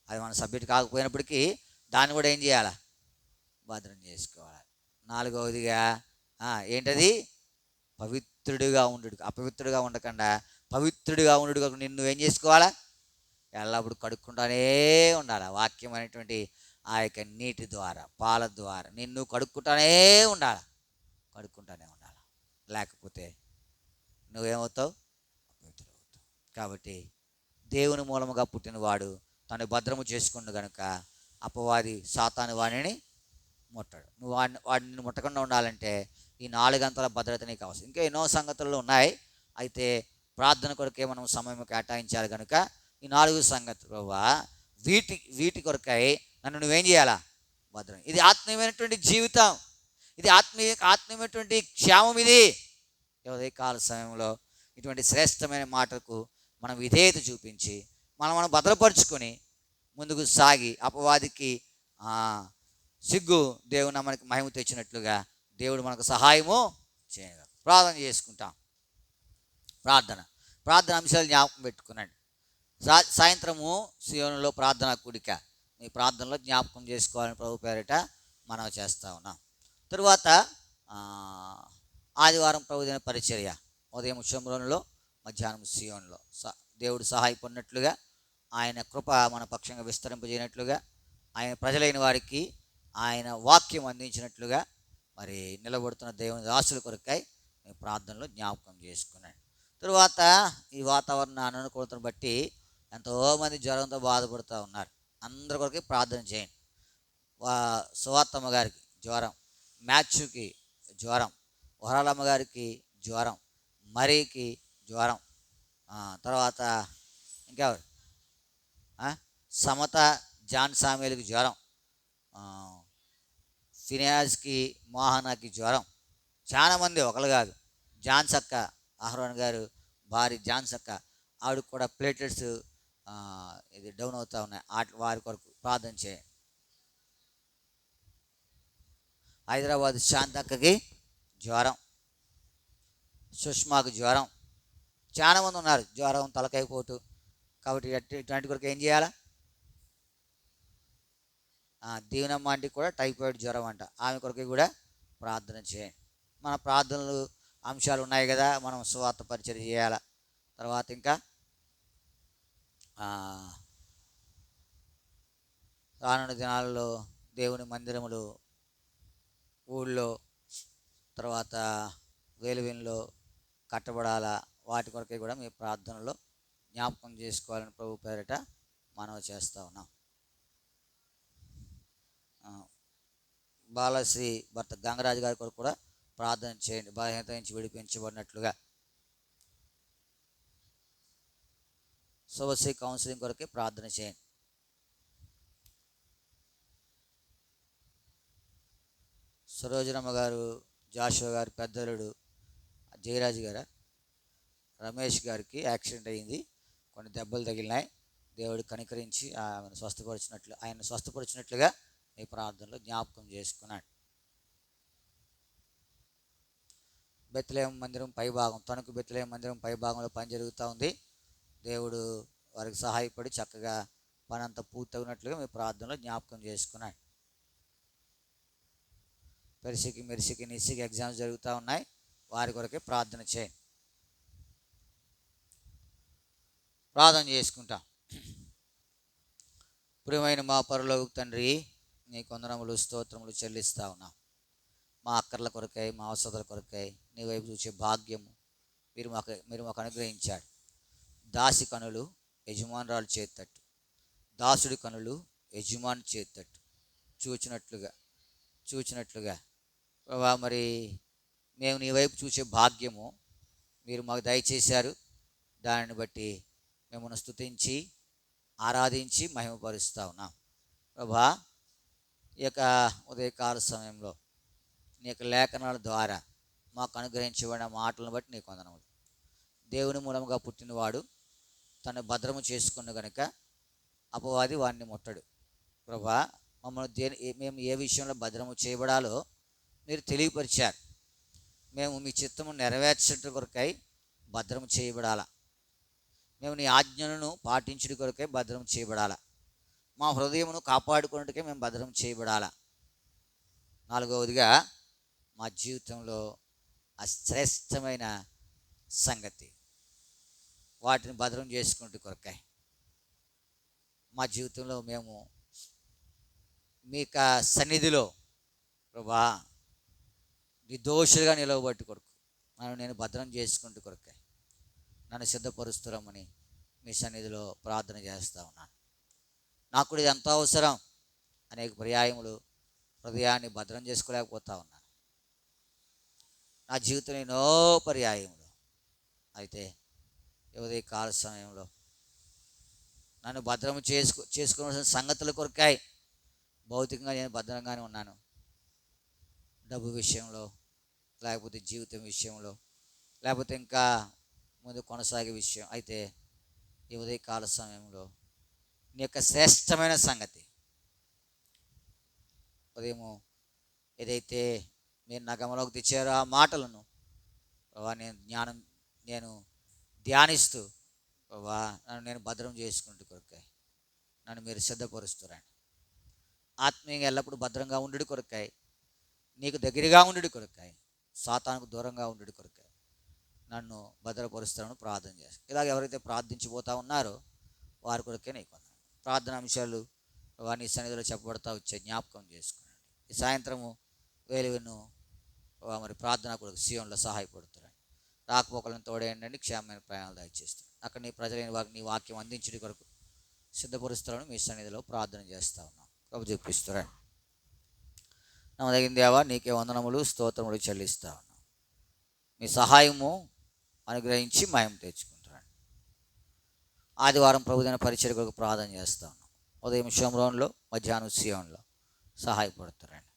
అది మన సబ్జెక్ట్ కాకపోయినప్పటికీ దాన్ని కూడా ఏం చేయాలా? భద్రం చేసుకోవాలి. 4వదిగా ఏంటది? పవిత్రుడిగా ఉండు. అపవిత్రుడిగా ఉండకుండా పవిత్రుడిగా ఉండు. నిన్ను ఏం చేసుకోవాలా? ఎల్లప్పుడు కడుక్కుంటానే ఉండాలి. వాక్యం అనేటువంటి ఆ యొక్క నీటి ద్వారా, పాల ద్వారా నిన్ను కడుక్కుంటానే ఉండాలి. లేకపోతే నువ్వేమవుతావు? అపవిత్రుడవుతావు. కాబట్టి దేవుని మూలముగా పుట్టినవాడు తను భద్రము చేసుకుండు కనుక అపవాది సాతాను వాణిని ముట్టడు. నువ్వు వాడిని ముట్టకుండా ఉండాలంటే ఈ 4 గంటల భద్రత నీకు అవసరం. ఇంకా ఎన్నో సంగతులు ఉన్నాయి. అయితే ప్రార్థన కొరకే మనం సమయం కేటాయించాలి కనుక ఈ 4 సంగతులు వీటి కొరకై నన్ను నువ్వేం చేయాలా? భద్రం. ఇది ఆత్మీయమైనటువంటి జీవితం, ఇది ఆత్మీయమైనటువంటి క్షేమం. ఇది ఉదయకాల సమయంలో ఇటువంటి శ్రేష్టమైన మాటకు మనం విధేయత చూపించి మనం భద్రపరుచుకొని ముందుకు సాగి అపవాదికి సిగ్గు దేవుని మనకి మహిమ తెచ్చినట్లుగా దేవుడు మనకు సహాయము చేయగలరు. ప్రార్థన చేసుకుంటాం. ప్రార్థన అంశాలు జ్ఞాపకం పెట్టుకున్నాడు. సాయంత్రము సియోనులో ప్రార్థన కూడిక, మీ ప్రార్థనలో జ్ఞాపకం చేసుకోవాలని ప్రభు పేరిట మనం చేస్తూ ఉన్నాం. తరువాత ఆదివారం ప్రభుదిన పరిచర్య, ఉదయం షోమ్రోనులో, మధ్యాహ్నం సియోనులో దేవుడు సహాయపడినట్లుగా ఆయన కృప మన పక్షంగా విస్తరింపజేయనట్లుగా, ఆయన ప్రజలైన వారికి ఆయన వాక్యం అందించినట్లుగా మరి నిలబడుతున్న దేవుని దాసుల కొరకై మీ ప్రార్థనలో జ్ఞాపకం చేసుకున్నాను. తరువాత ఈ వాతావరణ అనుకూలతను బట్టి ఎంతోమంది జ్వరంతో బాధపడుతూ ఉన్నారు. అందరి కొరకే ప్రార్థన చేయండి. సువార్తమ్మ గారికి జ్వరం, మ్యాథ్యూకి జ్వరం, వరాలమ్మ గారికి జ్వరం, మరీకి జ్వరం, తర్వాత ఇంకెవరు, సమత జాన్ సామేలుకి జ్వరం, ఫినియాజ్కి మోహనాకి జ్వరం. చాలామంది, ఒకరు కాదు. జాన్సక్క, అహరోన్ గారు భార్య జాన్సక్క, ఆవిడకి కూడా ప్లేటెట్స్ ఇది డౌన్ అవుతూ ఉన్నాయి. వారి కొరకు ప్రార్థన చేయండి. హైదరాబాద్ శాంతక్కకి జ్వరం, సుష్మాకు జ్వరం. చాలామంది ఉన్నారు జ్వరం, తలకాయ పోటు. కాబట్టి ఇట్లాంటి కొరకు ఏం చేయాలా? దీవెనమ్మ ఆంటీకి కూడా టైఫాయిడ్ జ్వరం అంట. ఆమె కొరకు కూడా ప్రార్థన చేయండి. మన ప్రార్థనలు అంశాలు ఉన్నాయి కదా, మనం సువార్త పరిచర్య చేయాలి. తర్వాత ఇంకా రానున్న దినాల్లో దేవుని మందిరములు ఊళ్ళో, తర్వాత వేలువెన్లో కట్టబడాలా. వాటి కొరకే కూడా మీ ప్రార్థనలో జ్ఞాపకం చేసుకోవాలని ప్రభు పేరిట మనవి చేస్తూ ఉన్నాం. బాలశ్రీ భర్త గంగరాజు గారి కొరకు కూడా ప్రార్థన చేయండి, బలహీనత నుంచి విడిపించబడినట్లుగా. శుభశ్రీ కౌన్సిలింగ్ కొరకే ప్రార్థన చేయండి. సరోజనమ్మ గారు, జాషువా గారు పెద్దలుడు, జయరాజు గారు, రమేష్ గారికి యాక్సిడెంట్ అయ్యింది, కొన్ని దెబ్బలు తగిలినాయి. దేవుడు కనికరించి ఆయన స్వస్థపరిచినట్లుగా ఈ ప్రార్థనలో జ్ఞాపకం చేసుకున్నాడు. బెత్లెహేము మందిరం పైభాగం, తణుకు బెత్లెహేము మందిరం పైభాగంలో పని జరుగుతూ ఉంది. దేవుడు వారికి సహాయపడి చక్కగా పని అంతా పూర్తవునట్లుగా మీ ప్రార్థనలో జ్ఞాపకం చేసుకున్నాడు. పెరిసికి, మెరిసికి, నిసికి ఎగ్జామ్స్ జరుగుతూ ఉన్నాయి. వారి కొరకే ప్రార్థన చేయండి. ప్రార్థన చేసుకుంటాం. ప్రియమైన మా పరలోక తండ్రి, నీ కొందనములు స్తోత్రములు చెల్లిస్తూ ఉన్నాం. మా అక్కర్ల కొరకై, మా అవసరాల కొరకై నీ వైపు చూసే భాగ్యము మీరు మాకు అనుగ్రహించాడు. దాసి కనులు యజమానురాలు చేతట్టు, దాసుడి కనులు యజమాని చేతట్టు చూచినట్లుగా ప్రభా, మరి మేము నీ వైపు చూసే భాగ్యము మీరు మాకు దయచేశారు. దానిని బట్టి మిమ్మల్ని స్తుతించి ఆరాధించి మహిమపరుస్తూ ఉన్నాం. ప్రభా, ఈ యొక్క ఉదయకాల సమయంలో నీ యొక్క లేఖనాల ద్వారా మాకు అనుగ్రహించబడిన మాటలను బట్టి నీకు వందనములు. దేవుని మూలముగా పుట్టినవాడు తను భద్రము చేసుకున్న కనుక అపవాది వాడిని ముట్టడు. ప్రభా, మమ్మల్ని మేము ఏ విషయంలో భద్రము చేయబడాలో మీరు తెలియపరిచారు. మేము మీ చిత్తము నెరవేర్చడం కొరకై భద్రము చేయబడాలా. మేము నీ ఆజ్ఞలను పాటించడం కొరకై భద్రం చేయబడాలా. మా హృదయమును కాపాడుకున్నట్టుకే మేము భద్రం చేయబడాలా. నాలుగవదిగా, మా జీవితంలో అశ్రేష్టమైన సంగతి వాటిని భద్రం చేసుకున్నట్టు కొరకై మా జీవితంలో మేము మీ యొక్క సన్నిధిలో ప్రభా నిర్దోషులుగా నిలవబట్టి కొరకు నేను భద్రం చేసుకుంటూ కొరకై నన్ను సిద్ధపరుస్తున్నామని మీ సన్నిధిలో ప్రార్థన చేస్తూ ఉన్నాను. నాకు కూడా ఇది ఎంతో అవసరం. అనేక పర్యాయములు హృదయాన్ని భద్రం చేసుకోలేకపోతా ఉన్నాను. నా జీవితం ఎన్నో పర్యాయములు. అయితే ఉదయ కాల సమయంలో నన్ను భద్రం చేసుకోవాల్సిన సంగతుల కొరకాయి భౌతికంగా నేను భద్రంగానే ఉన్నాను. డబ్బు విషయంలో, లేకపోతే జీవితం విషయంలో, లేకపోతే ఇంకా ముందు కొనసాగే విషయం. అయితే ఈ ఉదయకాల సమయంలో నీ యొక్క శ్రేష్టమైన సంగతి ఉదయము ఏదైతే మీరు నా గమనంలోకి తెచ్చారో ఆ మాటలను ప్రభా నేను ధ్యానిస్తూ ప్రభా నన్ను నేను భద్రం చేసుకుంటూ కొరకాయి నన్ను మీరు సిద్ధపరుస్తురండి. ఆత్మీయంగా ఎల్లప్పుడూ భద్రంగా ఉండు కొరకాయి, నీకు దగ్గరగా ఉండు కొరకాయి, సాతానుకు దూరంగా ఉండు కొరకాయి నన్ను భద్రపరుస్తారని ప్రార్థన చేస్తాను. ఇలాగ ఎవరైతే ప్రార్థించిపోతూ ఉన్నారో వారి కొరకే నీకు వందనాలు. ప్రార్థన అంశాలు నీ సన్నిధిలో చెప్పబడతా వచ్చే జ్ఞాపకం చేసుకున్నాను. ఈ సాయంత్రము వేలువెన్ను మరి ప్రార్థన కొరకు సీయోన్లో సహాయపడుతున్నాను. రాకపోకలను తోడేయండి, క్షేమమైన ప్రయాణాలు దయచేస్తాను. అక్కడ నీ ప్రజలైన వారికి నీ వాక్యం అందించడం కొరకు సిద్ధపరుస్తాను. మీ సన్నిధిలో ప్రార్థన చేస్తూ ఉన్నాం. ప్రభు చూపిస్తున్నాను. నమ్మదగిన దేవా, నీకే వందనములు స్తోత్రములు చెల్లిస్తా ఉన్నాం. మీ సహాయము అనుగ్రహించి మహిమ తెచ్చుకుంటున్నాను. ఆదివారం ప్రభుదైన పరిచర్య కొరకు ప్రార్థన చేస్తూ ఉన్నాం. ఉదయం షోమ్రోన్లో, మధ్యాహ్నం సీయోన్లో సహాయపడుతున్నాను.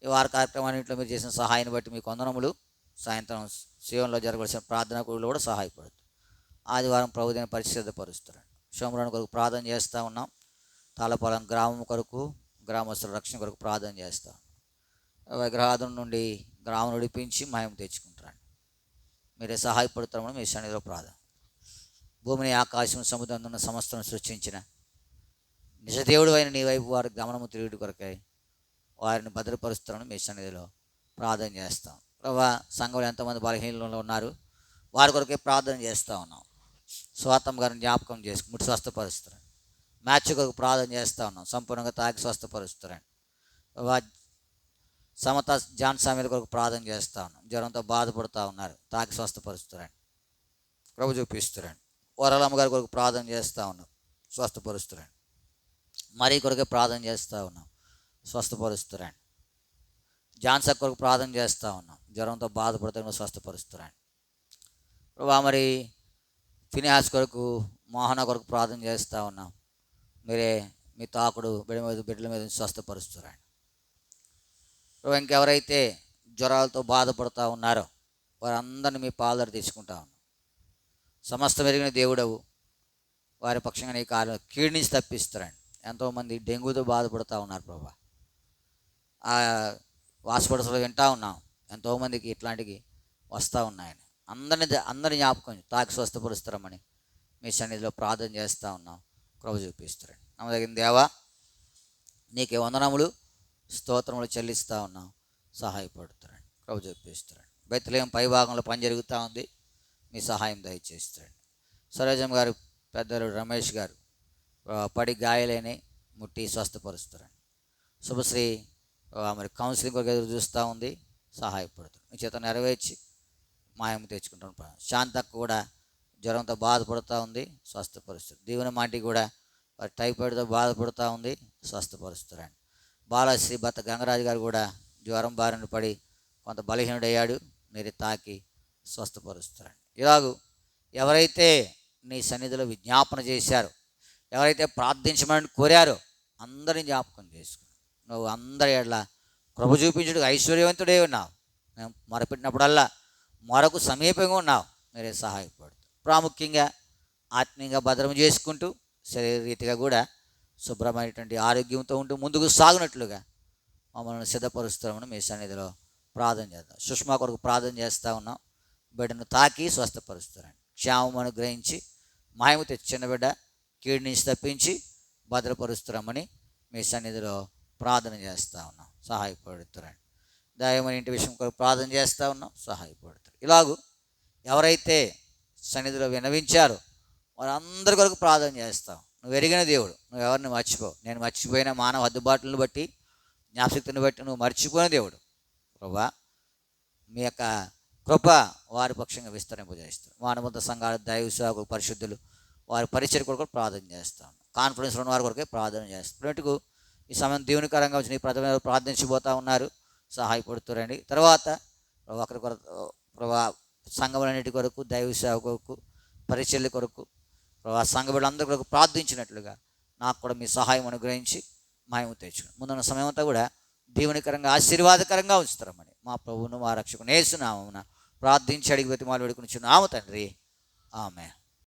ఈ వార కార్యక్రమాన్నింటిలో మీరు చేసిన సహాయాన్ని బట్టి మీకు వందనములు. సాయంత్రం సీయోన్లో జరగవలసిన ప్రార్థన కూడా సహాయపడుతుంది. ఆదివారం ప్రభుదైన పరిశుద్ధపరుస్తున్నాను. షోమ్రోన్ కొరకు ప్రార్థన చేస్తూ ఉన్నాం. తాళపాలెం గ్రామం కొరకు, గ్రామస్తుల రక్షణ కొరకు ప్రార్థన చేస్తాం. విగ్రహాదుల నుండి గ్రామం నడిపించి మహిమ తెచ్చుకుంటాను. మీరే సహాయపడుతున్నామని మీ సన్నిధిలో ప్రార్థన. భూమిని, ఆకాశం, సముద్రం ఉన్న సమస్తను సృష్టించిన నిజదేవుడు అయిన నీ వైపు వారి గమనము తిరుగుడు కొరకై వారిని భద్రపరుస్తామని మీ సన్నిధిలో ప్రార్థన చేస్తాం. ప్రభా, సంఘంలో ఎంతోమంది బలహీనలో ఉన్నారు, వారి కొరకే ప్రార్థన చేస్తూ ఉన్నాం. స్వాతం గారిని జ్ఞాపకం చేసుకుని ముట్టి స్వస్థపరుస్తారని. మ్యాచ్ కొరకు ప్రార్థన చేస్తూ ఉన్నాం. సంపూర్ణంగా తాకి స్వస్థపరుస్తారని. సమత జాన్ సామీల కొరకు ప్రార్థన చేస్తూ ఉన్నాం. జ్వరంతో బాధపడుతూ ఉన్నారు, తాకి స్వస్థపరుస్తారని. ప్రభు చూపిస్తారని. వరలమ్మ గారి కొరకు ప్రార్థన చేస్తూ ఉన్నాం, స్వస్థపరుస్తారని. మరీ కొరకే ప్రార్థన చేస్తూ ఉన్నాం, స్వస్థపరుస్తారని. జాన్సక్ కొరకు ప్రార్థన చేస్తూ ఉన్నాం, జ్వరంతో బాధపడుతున్న స్వస్థపరుస్తారని. ప్రభా, మరి ఫినిహాస్ కొరకు, మోహన కొరకు ప్రార్థన చేస్తూ ఉన్నాం. మీరే మీ తాకుడు బిడ్డల మీద స్వస్థపరుస్తారని. ప్రభు, ఇంకెవరైతే జ్వరాలతో బాధపడుతూ ఉన్నారో వారందరినీ మీ పాదర తీసుకుంటా ఉన్నాం. సమస్త మెరిగిన దేవుడవు, వారి పక్షంగా నీ కార్యం కీడు నుంచి తప్పిస్తారని. ఎంతోమంది డెంగ్యూతో బాధపడుతూ ఉన్నారు ప్రభా. హాస్పిటల్స్లో వింటూ ఉన్నాం, ఎంతోమందికి ఇట్లాంటివి వస్తూ ఉన్నాయని. అందరిని జ్ఞాపకం తాకి స్వస్థపరుస్తారమని మీ సన్నిధిలో ప్రార్థన చేస్తూ ఉన్నాం. ప్రభు చూపిస్తారండి. నమ్మదగిన దేవా, నీకే వందనములు స్తోత్రములు చెల్లిస్తూ ఉన్నాం. సహాయపడుతారండి. ప్రభు చూపిస్తారండి. బెత్లెహేం పై భాగంలో పని జరుగుతూ ఉంది, మీ సహాయం దయచేస్తారండి. సరోజం గారు, పెద్దలు రమేష్ గారు పడి గాయాలని ముట్టి స్వస్థపరుస్తారండి. శుభశ్రీ మరి కౌన్సిలింగ్ కొరకు ఎదురు చూస్తూ ఉంది, సహాయపడుతుంది. మీ చేత నెరవేర్చి మాయం తెచ్చుకుంటాను. శాంతకు కూడా జ్వరంతో బాధపడుతూ ఉంది, స్వస్థపరుస్తుంది. దీవెన మాంటి కూడా వారి టైఫాయిడ్తో బాధపడుతూ ఉంది, స్వస్థపరుస్తారండి. బాలశ్రీ భర్త గంగరాజు గారు కూడా జ్వరం బారిన పడి కొంత బలహీనుడయ్యాడు, మీరు తాకి స్వస్థపరుస్తారండి. ఇలాగూ ఎవరైతే నీ సన్నిధిలో విజ్ఞాపన చేశారో, ఎవరైతే ప్రార్థించమని కోరారో అందరిని జ్ఞాపకం చేసుకున్నావు. నువ్వు అందరి ఎడల కృప చూపించుటకు ఐశ్వర్యవంతుడే ఉన్నావు. మేము మొరపెట్టినప్పుడల్లా మొరకు సమీపంగా ఉన్నావు. మీరే సహాయపడుతుంది. ప్రాముఖ్యంగా ఆత్మీయంగా భద్రం చేసుకుంటూ శరీరరీతిగా కూడా శుభ్రమైనటువంటి ఆరోగ్యంతో ఉంటూ ముందుకు సాగునట్లుగా మమ్మల్ని సిద్ధపరుస్తామని మీ సన్నిధిలో ప్రార్థన చేద్దాం. సుష్మా కొరకు ప్రార్థన చేస్తూ ఉన్నాం. బిడ్డను తాకి స్వస్థపరుస్తారండి. క్షేమం అనుగ్రహించి మహిమ తెచ్చి చిన్న బిడ్డ కీడు నుంచి తప్పించి భద్రపరుస్తామని మీ సన్నిధిలో ప్రార్థన చేస్తూ ఉన్నాం. సహాయపడుతారండి. దైవమైన ఇంటి విషయం కొరకు ప్రార్థన చేస్తూ ఉన్నాం, సహాయపడుతారు. ఇలాగూ ఎవరైతే సన్నిధిలో వినవించారో వారందరి కొరకు ప్రార్థన చేస్తాం. నువ్వు ఎరిగిన దేవుడు, నువ్వు ఎవరిని మర్చిపోవు. నేను మర్చిపోయిన మానవ హద్దుబాట్లను బట్టి, జ్ఞాపశక్తిని బట్టి నువ్వు మర్చిపోయిన దేవుడు ప్రభా. మీ యొక్క కృప వారి పక్షంగా విస్తరింపజేస్తారు. మానవంత సంఘాల దైవ సేవకులు, పరిశుద్ధులు వారి పరిచయ కొరకు ప్రార్థన చేస్తాం. కాన్ఫిడెన్స్లో ఉన్న వారి కొరకే ప్రార్థన చేస్తాం. ఇప్పటికు ఈ సమయం దేవునికరంగా వచ్చి నీ ప్రథమ ప్రార్థించిపోతూ ఉన్నారు, సహాయపడుతారండి. తర్వాత ఒకరి కొరకు ప్రభా సంఘములన్నిటి కొరకు, దైవ సేవ కొరకు, పరిచర్య కొరకు, ప్రభా సంఘ బిడ్డలందరి కొరకు ప్రార్థించినట్లుగా నాకు కూడా మీ సహాయం అనుగ్రహించి మహిమ తెచ్చుకుని ముందున్న సమయం అంతా కూడా దీవెనకరంగా ఆశీర్వాదకరంగా ఉంచుతారమని మా ప్రభువును మా రక్షకుని యేసు నామమున ప్రార్థించి అడిగి బతిమాలు వేడుకొనిచున్నాము తండ్రి. ఆమేన్.